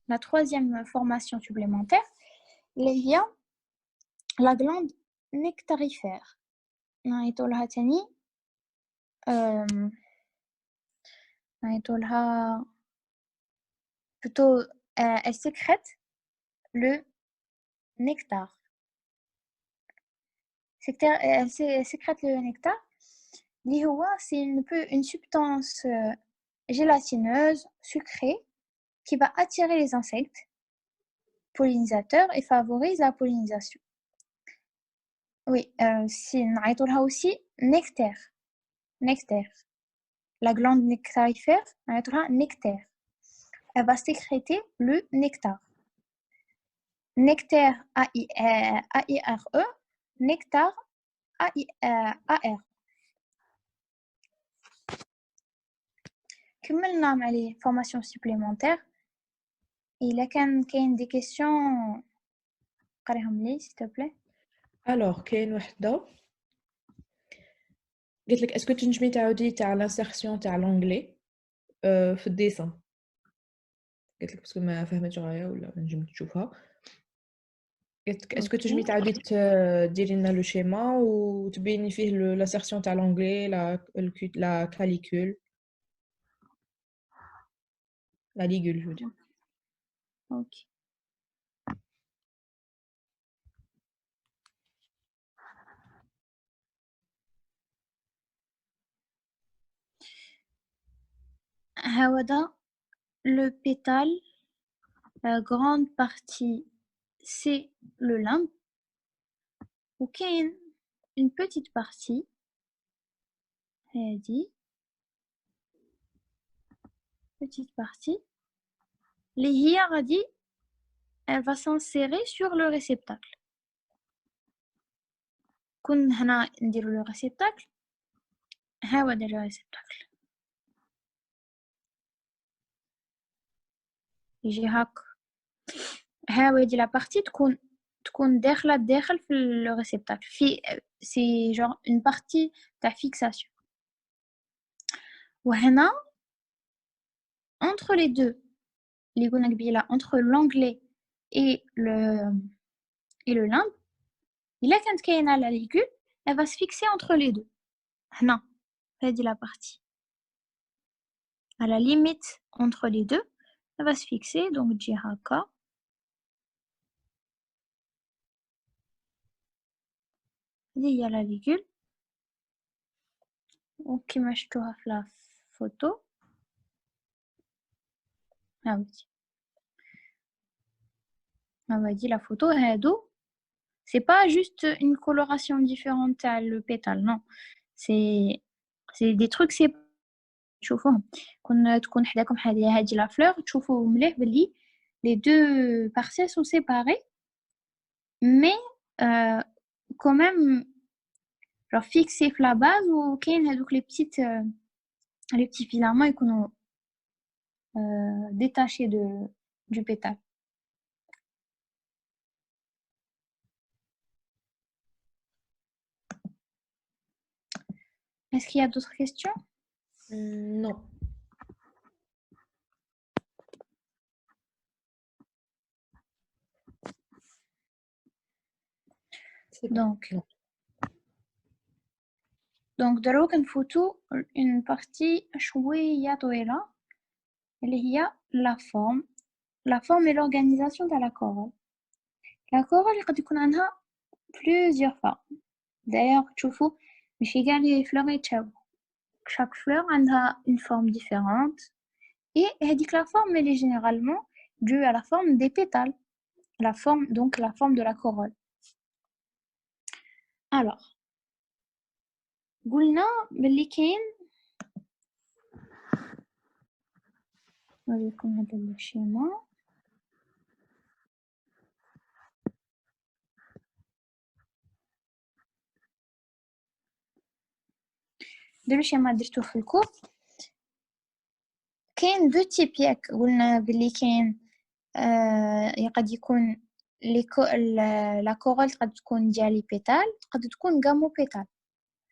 La troisième formation supplémentaire, il y a la glande nectarifère. Plutôt, elle sécrète le nectar. Elle sécrète le nectar. C'est une substance gélatineuse, sucrée, qui va attirer les insectes pollinisateurs et favorise la pollinisation. Oui, c'est aussi nectar. Nectar. La glande nectarifère, nectar. Elle va sécréter le nectar. Nectar A-I-R-E, nectar A-R. كملنا مع les formations supplémentaires. إلا كاين des questions قريهم لي s'il te plaît. Alors, كاين وحده قلت لك اسكو تنجمي تعاودي تاع l'insertion تاع l'onglet في الديسان. قلت لك باسكو ما فهمتش غايه ولا ما نجمت نشوفها. قلت لك اسكو تنجمي تعاودي ديري لنا لو شيما وتبيني فيه l'insertion تاع l'onglet la calicule la ligule je veux dire. Ok. Le pétale, la grande partie, c'est le limbe. Ou une petite partie, petite partie, les hiérarchies, elle va s'insérer sur le réceptacle. Quand on a le réceptacle, c'est le réceptacle. يجي هاك هاودي la partie تكون داخله في le réceptacle c'est genre une partie de fixation وهنا entre les deux اللي قلنا قبيله entre l'onglet et le limbe إلا كانت كاينه la ligule elle va se fixer entre les deux هنا هذه la partie à la limite entre les deux elle va se fixer donc تجي هكا هذه هي لا ليغول وكما شفتوها في لا فوتو هاودي لا فوتو هادو c'est pas juste une coloration différente تاع le pétale non c'est des trucs c'est تشوفوهم كون تكون حداكم هادي لا fleur تشوفوا مليح بلي les deux parcelles sont séparées mais quand même genre fixé في la base وكاين هادوك les petits filaments يكونوا détachés du pétale. Est-ce qu'il y a d'autres questions? Non. Donc دروك نفوتو une partie شوية طويلة اللي هي la forme et l'organisation de la corolle. La corolle يقد يكون عندها plusieurs formes. D'ailleurs تشوفوا ماشي كاع لي fleurs يتشابهوا. Chaque fleur a une forme différente et la forme elle est généralement due à la forme des pétales, la forme de la corolle. Alors, قلنا باللي كاين نوريكم هذا الشيما الشيما درتو في الكور كاين دو تيب ياك قلنا باللي كاين يقد يكون لا كورول قد تكون ديالي بيتال قد تكون غامو بيتال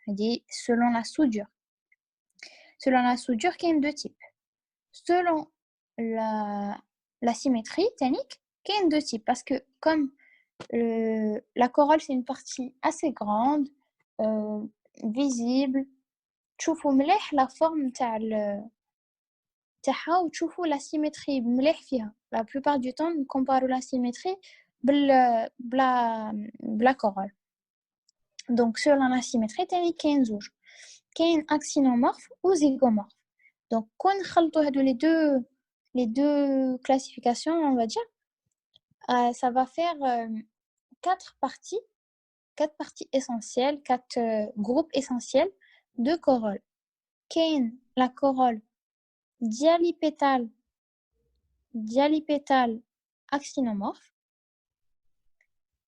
هذه selon la soudure كاين دو تيب selon la symétrie تانيك كاين دو تيب parce que comme la corolle c'est une partie assez grande visible تشوفوا مليح la forme تاعها وتشوفوا la symétrie مليح فيها la plupart du temps نكومبارو la symétrie بلا corolle donc selon la symétrie تاني كاين زوج كاين axonomorphe ou zygomorphe donc كون نخلطوا هادو les deux classifications on va dire ça va faire 4 parties essentielles 4 groupes essentiels de corolle كاين la corolle dialipétale axonomorphe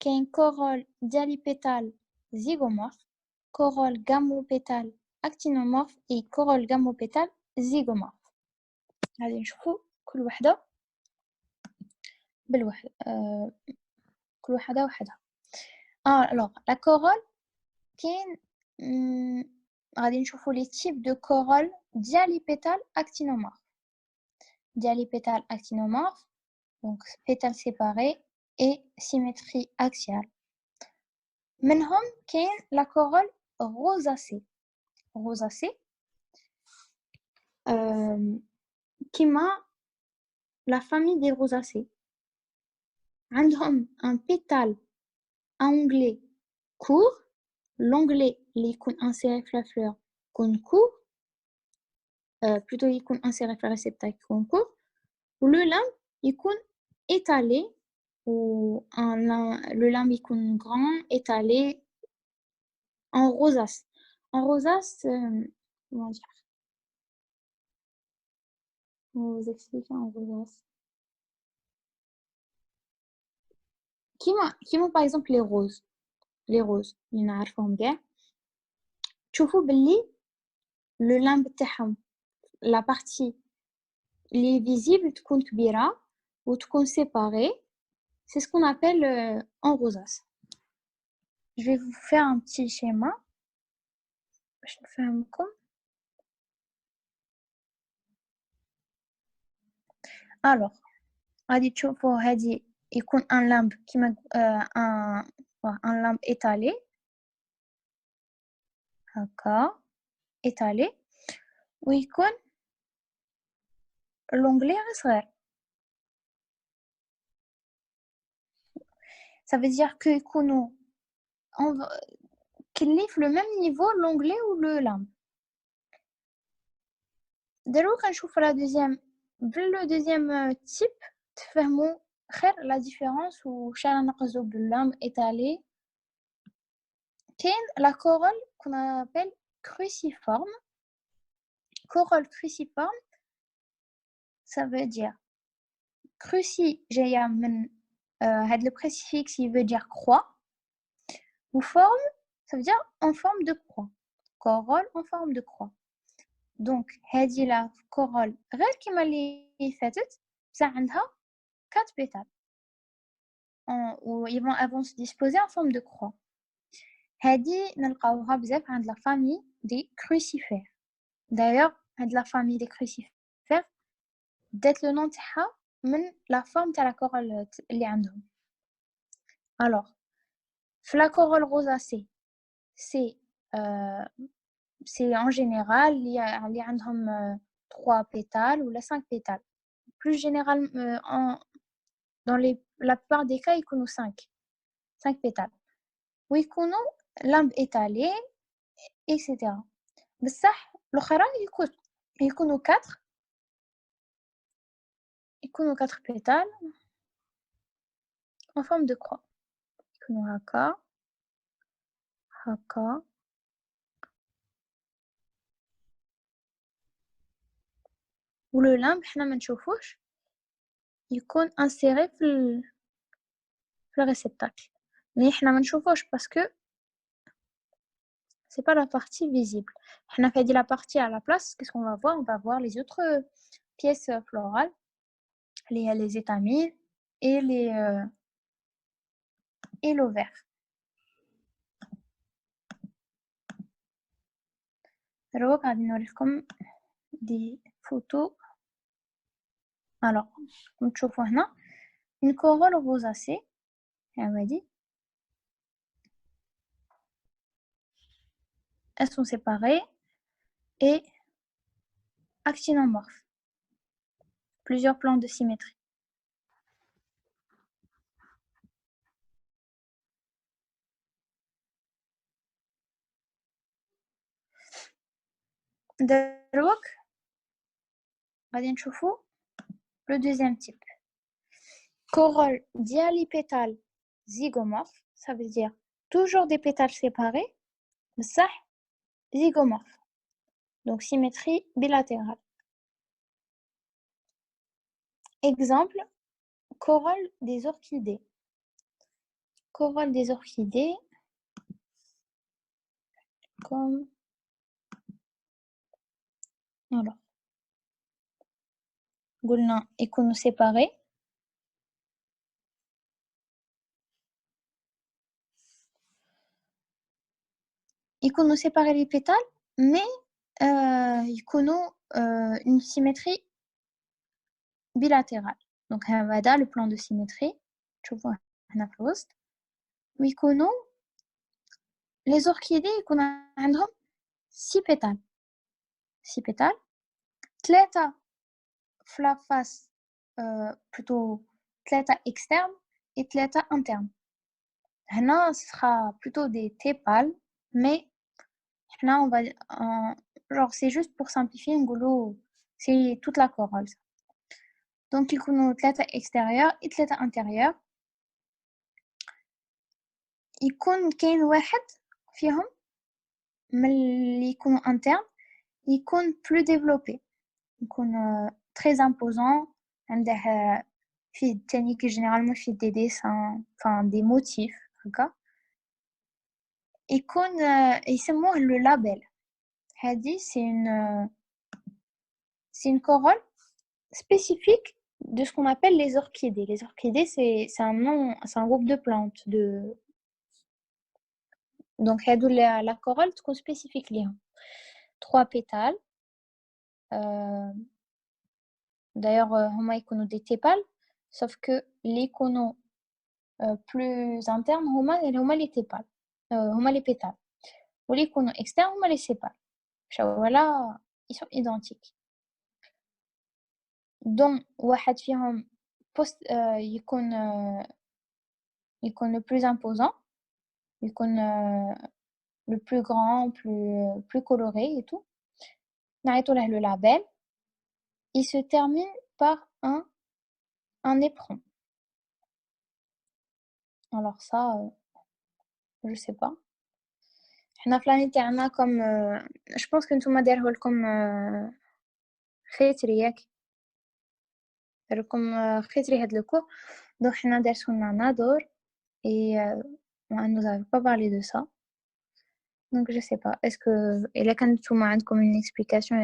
كاين corolle dialipétale zygomorphe corolle gamopétale actinomorphe et corolle gamopétale zygomorphe غادي نشوفوا كل وحده بالوحده كل وحده وحدها alors la corolle كاين غادي نشوفوا les types de corolle dialipétale actinomorphe donc pétales séparés et symétrie axiale منهم كاين la corolle rosacée كيما la famille des rosacées عندهم un pétale à onglet court l'onglet اللي يكون inséré في la fleur يكون court plutôt يكون inséré في la réceptacle يكون court le limbe يكون étalé ou le limbe يكون grand étalé en rosace comment dire vous expliquer en rosace كيما par exemple les roses اللي نعرفهم كاع تشوفوا باللي le limbe تاعهم la partie les visibles تكون كبيرة وتكون séparée c'est ce qu'on appelle en rosace je vais vous faire un petit schéma باش نفهمكم alors غادي تشوفوا هذه يكون un limbe كيما un limbe étalé هكا étalé ويكون l'onglet صغير ça veut dire que يكونوا qu'il est le même niveau l'onglet ou le lampe. دروك نشوف la deuxième le deuxième type تفهموا خير la différence ou شنو نقصدو باللام étalé. كاين la corolle qu'on appelle cruciforme. Corolle cruciforme, ça veut dire cruci جايه من هاد le préfixe il veut dire croix ou forme ça veut dire en forme de croix. Corolle en forme de croix. Donc هذه la corolle غير كيما اللي فاتت بصح عندها 4 pétales où elles vont se disposer en forme de croix. هذه نلقاوها بزاف عند la famille des crucifères. D'ailleurs عند la famille des crucifères دات le nom تاعها من la forme تاع la corolle اللي عندهم. Alors la corolle rosacée c'est en général il y a 3 pétales ou 5 pétales. Plus généralement la plupart des cas يكونوا 5 pétales ويكونوا لمب étalé etc. بصح الاخرى يكونوا 4 pétales en forme de croix. يكونوا هكا ولو لامب حنا ما نشوفوش يكون انسيري في الريسبتاكل mais حنا ما نشوفوش parce que c'est pas la partie visible. حنا fait la partie à la place, qu'est-ce qu'on va voir? On va voir les autres pièces florales, les étamines et et l'ovaire. دروك غادي نوريكم des photos. Alors comme تشوفوا هنا une corolle rosacée هذه elles sont séparées et actinomorphes. Plusieurs plans de symétrie. دروك غادي نشوفوا le deuxième type. Corolle dialipétale zygomorphe, ça veut dire toujours des pétales séparés, بصح zygomorphe. Donc symétrie bilatérale. Exemple, corolle des orchidées. Corolle des orchidées comme alors قلنا يكونوا séparés. يكونوا séparés les pétales mais يكونوا une symétrie bilatérale. Donc هذا le plan de symétrie تشوفوه هنا في الوسط ويكونوا les orchidées يكون عندهم 6 pétales 3 في la face plutôt 3 externes et 3 internes. هنا ce sera plutôt des tépales mais هنا on va genre c'est juste pour simplifier نقولوا c'est toute la corolle. Donc يكونوا 3 extérieurs et 3 intérieurs. يكون كاين واحد فيهم من اللي يكونوا interne يكون plus développé يكون très imposant عنده فيه الثاني généralement فيه des dessins enfin des motifs هكا يكون يسموه le label. هذه c'est une corolle spécifique de ce qu'on appelle les orchidées. Les orchidées c'est un nom, c'est un groupe de plantes donc la corolle تكون spécifique ليهم 3 pétales. D'ailleurs هما يكونوا des tépales sauf que les يكونوا plus internes هما les tépales هما les pétales واللي يكونوا externes هما les sépales. voilà ils sont identiques. Donc واحد فيهم يكون le plus imposant يكون le plus grand, plus coloré et tout. نعيطوا له le label. Il se termine par un éperon. Alors ça, je sais pas. حنا في l'année تاعنا comme je pense que نتوما دايره لكم خيتري ياك دارلكم خيتري هاد الكور دونك حنا دارتو لنا نادور et on nous avait pas parlé de ça. Donc je sais pas, est-ce que إلا كان نتوما عندكم une explication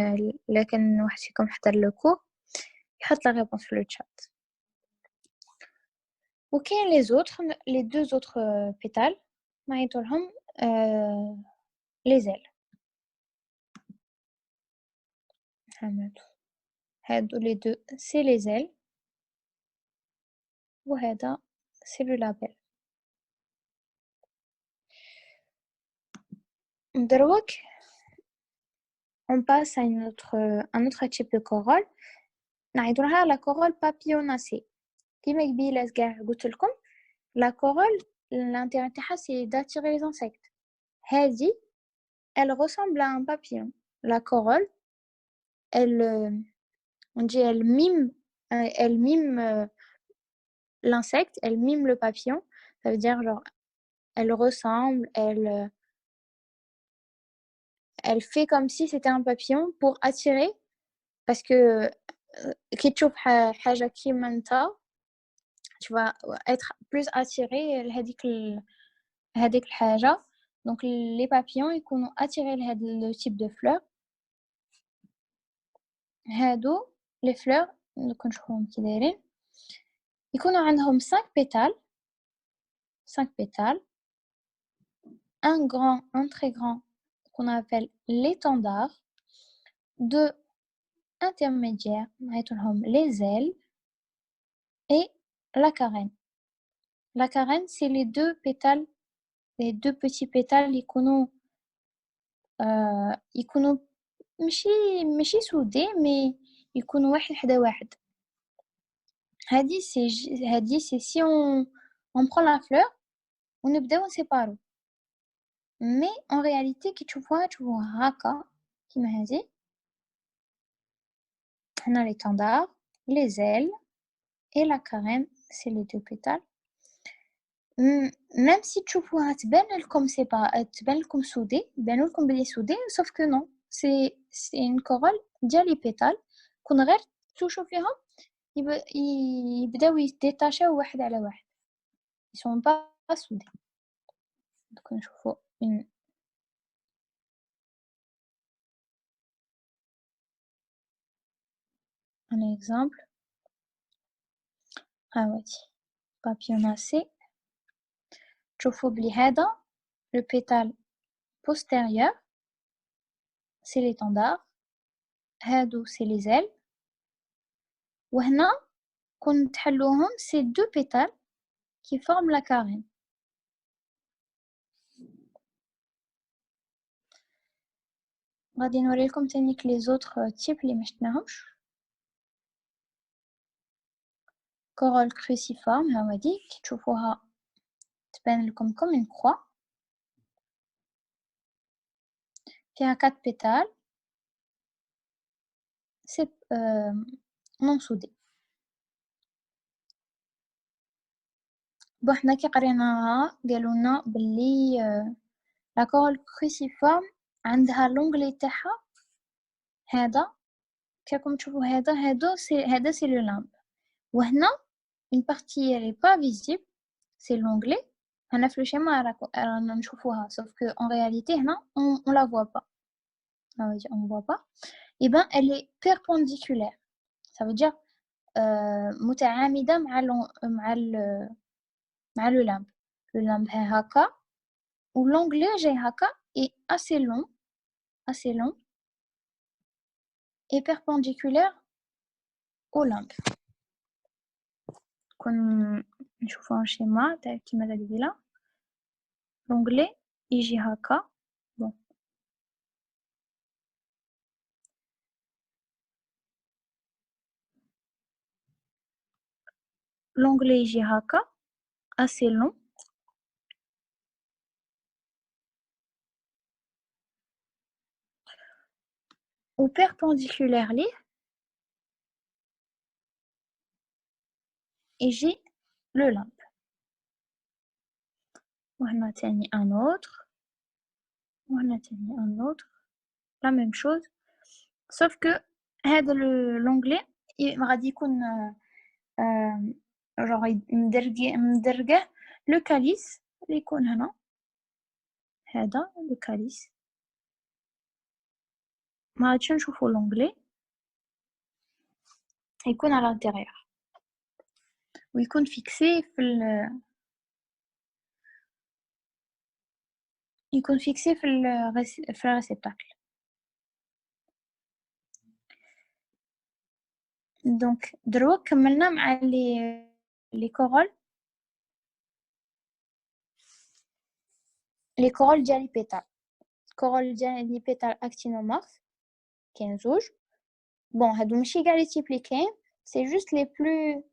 إلا كان واحد فيكم حضر le cours يحط la réponse في le chat. وكاين les deux autres pétales نعيطوا لهم les ailes. هادو les deux c'est les ailes وهذا c'est le label. دروك on passe à un autre type de corolle نعيطوا لها la corolle papillonacée. كيما قبيله كاع قلت لكم la corolle l'intérêt تاعها c'est d'attirer les insectes. هذه elle ressemble à un papillon. La corolle on dit elle mime l'insecte, elle mime le papillon. Ça veut dire genre elle ressemble, elle fait comme si c'était un papillon pour attirer parce que كي تشوف حاجة كيما نتا tu vas être plus attiré لهذيك الحاجة. Donc les papillons يكونوا attirés لهذا le type de fleurs. هادو les fleurs نكون نشوفهم كي دايرين يكونوا عندهم 5 pétales un très grand qu'on appelle l'étendard, 2 intermédiaires نعيطولهم les ailes et la carène. La carène c'est les deux petits pétales يكونوا ماشي سودés mais يكونوا واحد حدا واحد. هادي c'est si on prend la fleur ونبداو نسيبارو. Mais en réalité كي تشوفوها هكا كيما هذه حنا l'étendard, les ailes et la carène c'est les deux pétales. Même si تشوفوها تبان لكم تبان لكم سودي يبانوا لكم بلي سودي sauf que non c'est une corolle ديال les pétales كون غير توشو فيهم يبداو يديتاشاو واحد على واحد ils sont pas soudés. donc نشوفوا un exemple. هاوتي papillonacée. تشوفوا بلي هذا le pétale postérieur c'est l'étendard, هادو c'est les ailes وهنا كون تحلوهم c'est deux pétales qui forment la carène. غادي نوريلكم تانيك les autres types اللي مشتناهمش. corolle cruciforme هاودي كي تشوفوها تبان لكم comme une croix فيها 4 pétales c'est non soudés. bon حنا كي قريناها قالولنا بلي la corolle cruciforme عندها l'onglet تاعها هذا كيراكم تشوفوا هذا c'est le limbe وهنا une partie elle est pas visible c'est l'onglet. هنا في الشيما رانا نشوفوها sauf que en réalité هنا on la voit pas. On voit pas. Et ben elle est perpendiculaire. Ça veut dire متعامدة مع le limbe. Le limbe est هكا ou l'onglet جاي هكا est assez long et perpendiculaire au limbe. كون نشوفوا un schéma تاع كيما هذا قبيله l'onglet يجي هكا. bon l'onglet يجي هكا assez long ou perpendiculaire ليه يجي le limbe. وهنا تاني un autre. وهنا تاني un autre. La même chose. Sauf que هذا l'onglet غادي يكون genre مدرجه le calice اللي يكون هنا. هذا le calice. ما غاديش نشوفو l'onglet. يكون à l'intérieur. ويكون fixé يكون fixé في الريسبتاكل. دونك دروا كملنا مع لي كورول ديال لي بيتال. كورول ديال لي بيتال اكتينومورف كاين زوج. بون هادو ماشي كاع لي تيب لي كاين، سي جوست لي بلو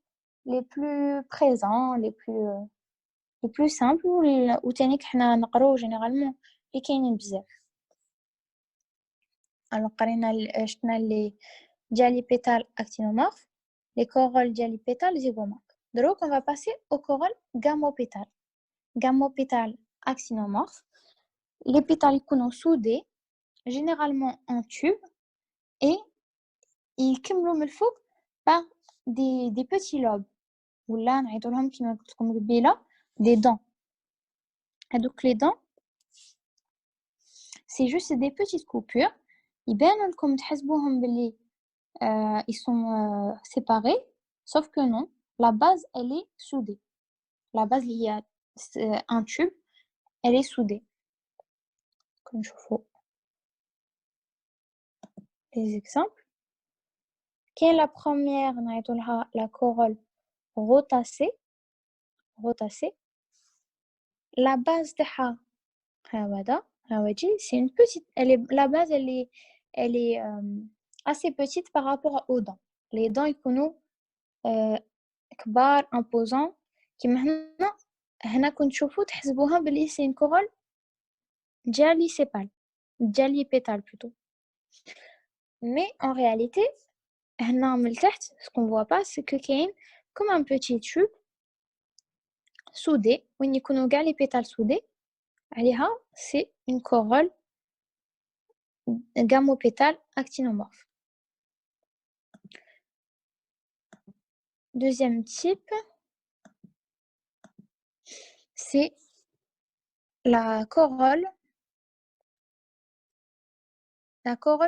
بريزون لي بلو سامبل. وتانيك حنا نقراو جينيرالمون لي كاينين بزاف. الو قرينا شفنا لي ديال لي بيتال اكتينومورف، les corolles ديال لي بيتال زيغومورف. دروك on va passer aux corolles gamopétales. Gamopétales actinomorphes. Les pétales يكونوا soudés généralement en tube et يكملوا من الفوق par des petits lobes ولا نعيطو لهم كيما قلت لكم قبيله des dents. هذوك les dents c'est juste des petites coupures يبانوا لكم تحسبوهم باللي ils sont séparés, sauf que non, la base elle est soudée. La base il y a un tube, elle est soudée. Comme je fais les exemples. Quelle est la première? La corolle rotacée. La base de c'est une petite. La base elle est assez petite par rapport aux dents. Les dents ils connaissent كبار imposants كيما هنا كنشوفوا تحسبوها بلي سي une corolle ديال لي سيبال ديال لي بيتال plutôt. Mais en réalité هنا من التحت ce qu'on voit pas c'est que كاين comme un petit tube soudé وين يكونوا كاع لي بيتال soudés عليها. c'est une corolle gamopétale actinomorphe. Deuxième type, c'est la corolle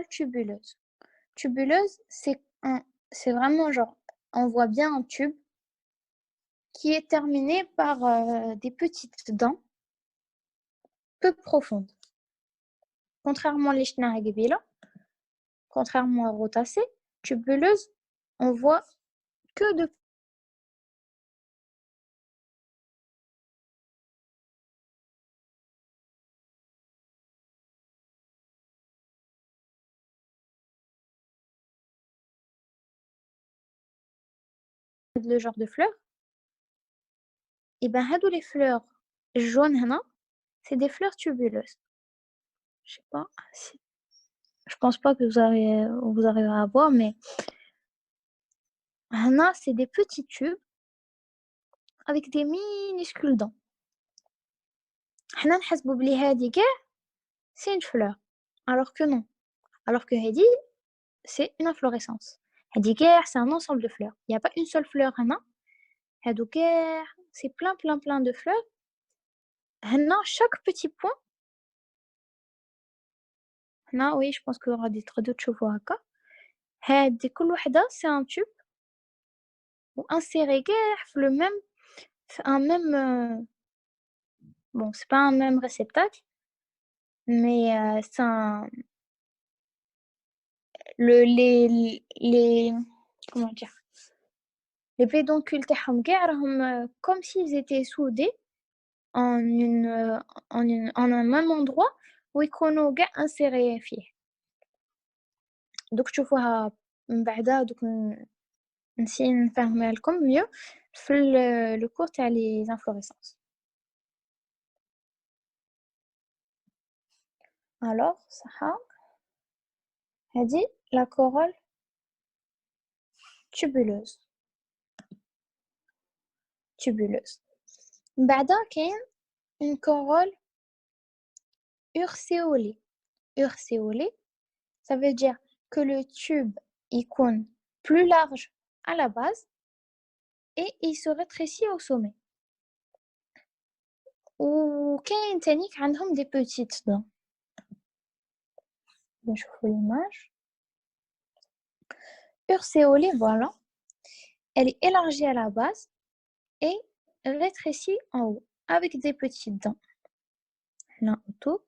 tubuleuse. Tubuleuse, c'est vraiment genre, on voit bien un tube qui est terminé par des petites dents peu profondes. Contrairement à l'Ishna Hagibila, contrairement à rotacée, tubuleuse, on voit que de le genre de fleurs. Et ben هادو les fleurs jaunes هنا, c'est des fleurs tubuleuses. Je sais pas si je pense pas que vous arriverez à voir, mais هنا c'est des petits tubes avec des minuscules dents. حنا نحسبوا بلي هادي كاع c'est une fleur, alors que non. Alors que هادي c'est une inflorescence. هادي كاع c'est un ensemble de fleurs. Il y a pas une seule fleur هنا. هادو كاع c'est plein de fleurs. هنا chaque petit point. هنا oui, je pense que غادي تقدروا تشوفوا هكا. هادي كل وحده c'est un tube inséré كاع في le même un même bon, c'est pas un même réceptacle, mais c'est un les comment dire, les pédoncules تاعهم كاع راهم comme s'ils étaient soudés en un même endroit ويكونوا كاع insérés فيه. دوك تشوفوها من بعدا دوك نسي نفهمها لكم mieux في le cours تاع les inflorescences. Alors صح هذه la corolle tubuleuse. من بعدها كاين une corolle urséolée. Ça veut dire que le tube est plus large à la base et il se rétrécit au sommet. وكاين تاني عندهم des petites dents. نشوفوا l'image. Urséolée, voilà. Elle est élargie à la base et rétrécie en haut avec des petites dents. Là autour.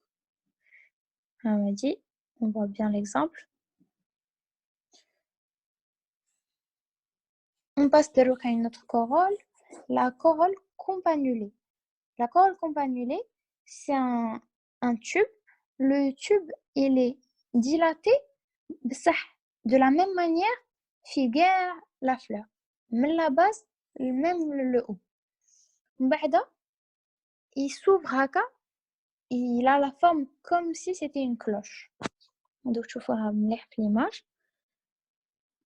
On m'a dit, on voit bien l'exemple. On passe de l'autre à une autre corolle, la corolle campanulée. La corolle campanulée, c'est un tube. Le tube, il est dilaté de la même manière figure la fleur. Même la base, même le haut. بعدا, il s'ouvre haka, il a la forme comme si c'était une cloche. Donc, tu vois l'image.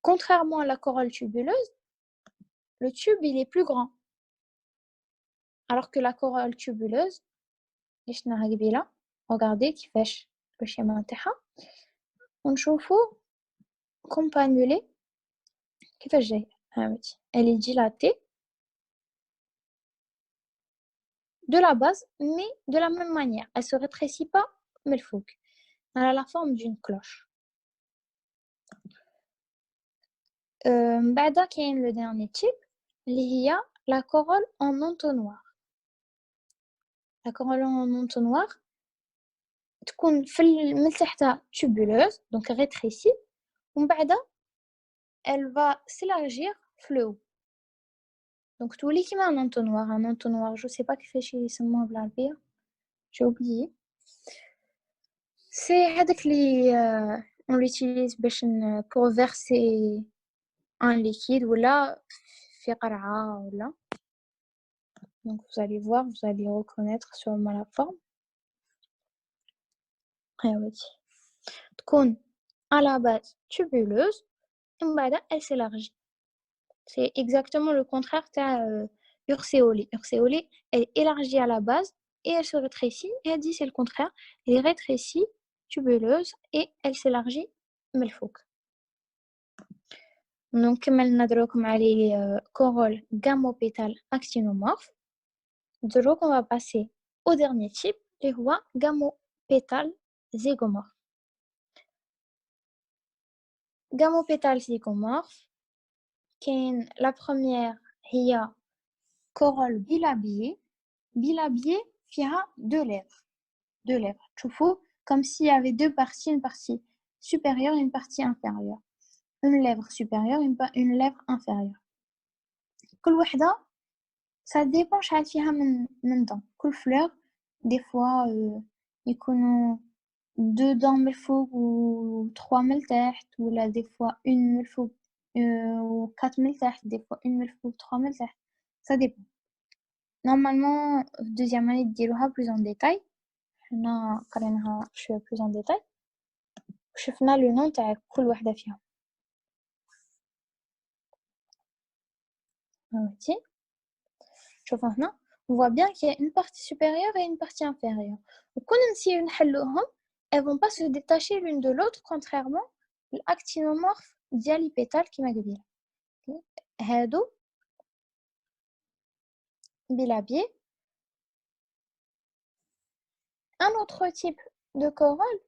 Contrairement à la corolle tubuleuse, le tube, il est plus grand. Alors que la corolle tubuleuse, regardez كيفاش le schéma نتاعها ونشوفوا campanulée كيفاش جايه elle est dilatée de la base mais de la même manière elle se rétrécit pas من الفوق elle a la forme d'une cloche. بعدا كاين le dernier type اللي هي la corolle en entonnoir. La corolle en entonnoir تكون من تحتها tubuleuse donc rétrécie ومن بعدا elle va s'élargir le haut. Donc تولي كيما un entonnoir je sais pas كيفاش يسموه بالعربية j'ai oublié. C'est هذاك اللي on l'utilise باش pour verser un liquide ولا في قرعة ولا. Donc vous allez voir, vous allez reconnaître sûrement la forme. تكون à la base tubuleuse et بعدا elle s'élargit. C'est exactement le contraire de urséolée. Urséolée, elle est élargie à la base et elle se rétrécit. Et elle dit c'est le contraire. Elle est rétrécie, tubuleuse et elle s'élargit melfouk. Donc, comme elle n'a les corolles gamopétales actinomorphes, on va passer au dernier type, les rois gamopétales zygomorphes. Gamopétales zygomorphes, la première, il y a corolle bilabiée. Bilabiée, qui a deux lèvres. Tu vois, comme s'il y avait deux parties, une partie supérieure et une partie inférieure. Une lèvre supérieure, une lèvre inférieure. كل وحدة, ça dépend شحال فيها من dents. كل fleur, des fois, يكونوا deux dents من الفوق و 3 من التحت, ولا des fois une من الفوق و 4 من التحت, des fois une من الفوق 3 من التحت. Ça dépend. Normalement, deuxième année, ديروها plus en détail. حنا قريناها شوية plus en détail. شفنا le nom تاع كل وحدة فيها. شوفوا هنا, on voit bien qu'il y a une partie supérieure et une partie inférieure. وكون نسيو نحلوهم, elles vont pas se détacher l'une de l'autre contrairement l'actinomorphe dialipétale كيما قبيله. هادو bilabiés. Un autre type de corolle,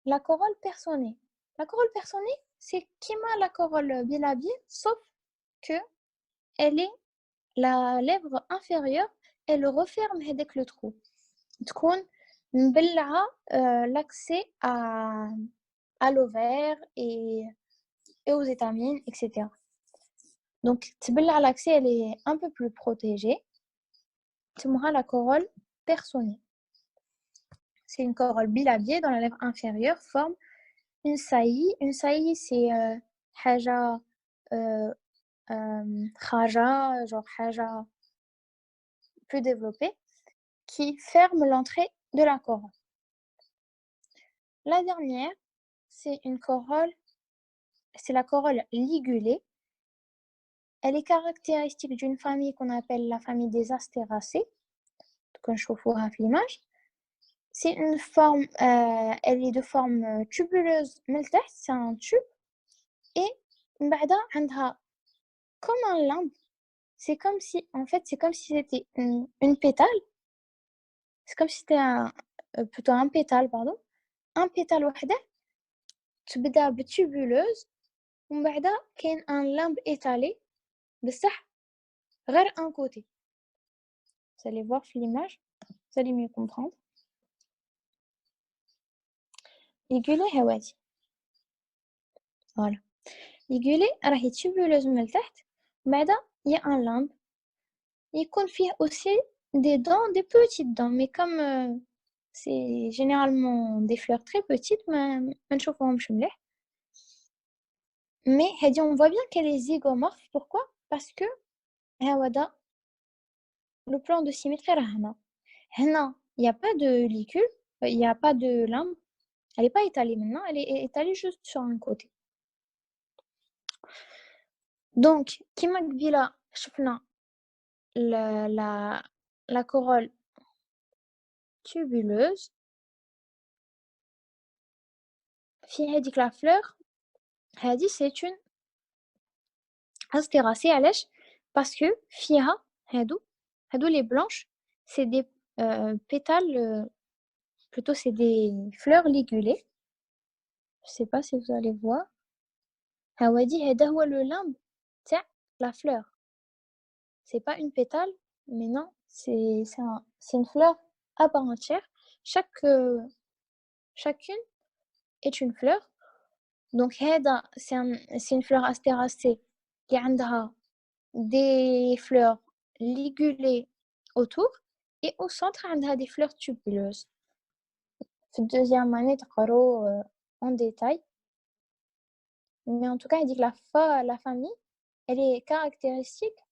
la corolle personnée. La corolle personnée, c'est comme la corolle bilabiée, sauf que elle est la lèvre inférieure, elle referme avec le trou. تكون مبلعة l'accès à l'ovaire et aux étamines, etc. Donc, تبلع l'accès, elle est un peu plus protégée. تسموها la corolle personnée. C'est une corolle bilabiée dans la lèvre inférieure, forme une saillie. Une saillie, c'est حاجة خارجة, genre حاجة plus développée, qui ferme l'entrée de la corolle. La dernière, c'est une corolle c'est la corolle ligulée. Elle est caractéristique d'une famille qu'on appelle la famille des astéracées. Quand je vois l'image, c'est une forme, elle est de forme tubuleuse. C'est un tube. Et بعدها عندها comme un limbe. C'est comme si, en fait, c'est comme si c'était une pétale. C'est comme si c'était plutôt un pétale, pardon. Un pétale وحده تبدا بتوبولوز ومن بعدها كاين un limbe étalé بصح غير un côté. Vous allez voir l'image, vous allez mieux comprendre. ligulé هواتي. Voilà. ligulé راهي tubuleuse من التحت بعدا il y a un limbe. يكون فيه aussi des dents, des petites dents, mais comme c'est généralement des fleurs très petites, ما نشوفوهمش مليح. Mais on voit bien qu'elle est zygomorphe. Pourquoi? Parce que le plan de symétrie راه هنا. هنا il n'y a pas de ligule, il n'y a pas de limbe. Elle n'est pas étalée maintenant, elle est étalée juste sur un côté. Donc, كيما قبيله شفنا la corolle tubuleuse. في هذيك la fleur, هذه c'est une astéracée. علاش؟ parce que فيها هادو les blanches, c'est des pétales, plutôt c'est des fleurs ligulées. Je sais pas si vous allez voir. هاودي هذا هو le limbe تاع la fleur. C'est pas une pétale, mais non, c'est une fleur à part entière. Chacune est une fleur. Donc هذا c'est une fleur astéracée qui a des fleurs ligulées autour et au centre عندها des fleurs tubuleuses. في deuxième année تقراو en détail. Mais en tout cas, il dit que la famille, elle est caractéristique.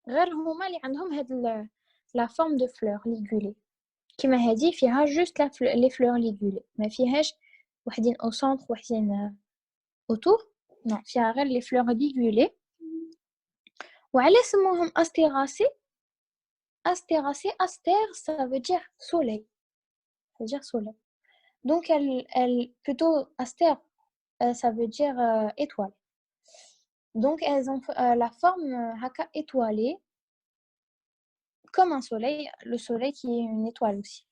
غير هما اللي عندهم هاد la forme de fleur ligulée. كيما هادي فيها juste les fleurs ligulées. ما فيهاش وحدين au centre وحدين autour. Non, فيها غير les fleurs ligulées. وعلى سموهم astéracées. Astéracées, aster, ça veut dire soleil. Ça veut dire soleil. Donc elle plutôt aster, ça veut dire étoile. Donc elles ont la forme haka étoilée, comme un soleil, le soleil qui est une étoile aussi.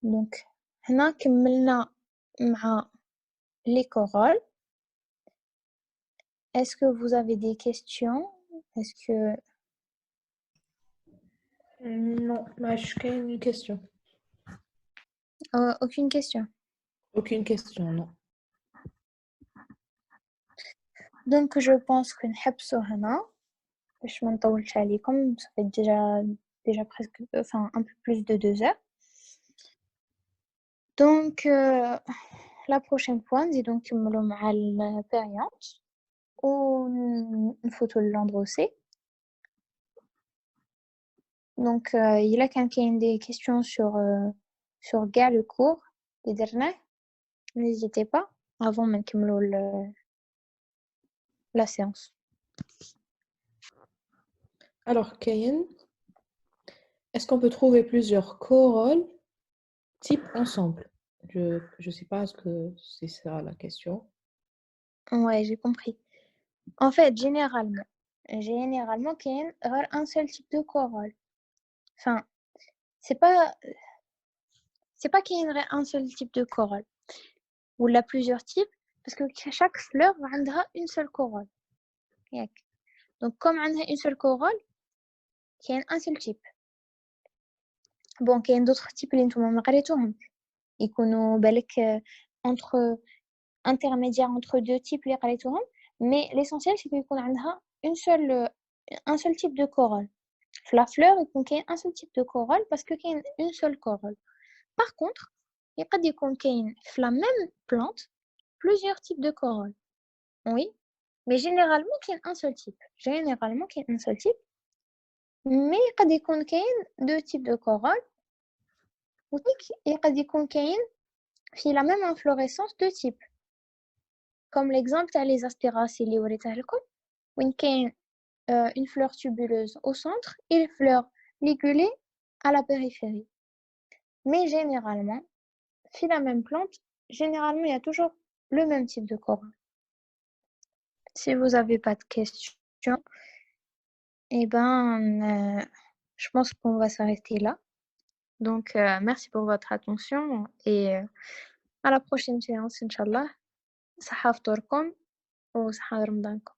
Donc هنا كملنا مع les corolles. Est-ce que vous avez des questions? Est-ce que Non, ماش كاين une question. aucune question? Aucune question, non. Donc je pense que نحبسو هنا باش ما نطولش عليكم. Ça fait déjà presque un peu plus de 2 heures. Donc la prochaine fois نزيدو نكملو مع البيريانت ونفوتو للاندروسي. Donc il a كاين des questions sur كاع le cours اللي درناه. N'hésitez pas avant ما نكملو la séance. Alors, Kayen, est-ce qu'on peut trouver plusieurs corolles type ensemble? Je sais pas ce que c'est ça la question. Ouais, j'ai compris. En fait, généralement كاين غير un seul type de corolle. Enfin, c'est pas qu'il y ait un seul type de corolle ou là plusieurs types, parce que chaque fleur a une seule corolle. Donc comme on a une seule corolle, il y a un seul type. Bon, il y a d'autres types اللي نتوما ما قريتوهم يكونوا بالك entre intermédiaire entre deux types اللي قريتوهم, mais l'essentiel c'est qu'il يكون عندها un seul type de corolle. La fleur يكون كاين un seul type de corolle parce que كاين une seule corolle. Par contre, il y a dans la même plante plusieurs types de corolles. Oui, mais généralement il y a un seul type. Mais il y a deux types de corolles. Et il y a dans la même inflorescence deux types. comme l'exemple تاع les astéracées اللي وريته لكم وين كاين une fleur tubuleuse au centre et les fleurs ligulées à la périphérie. Mais généralement, si la même plante, généralement, il y a toujours le même type de corolle. Si vous n'avez pas de questions, eh ben, je pense qu'on va s'arrêter là. Donc, merci pour votre attention et à la prochaine séance, Inch'Allah. صحة فطوركم وصحة رمضانكم.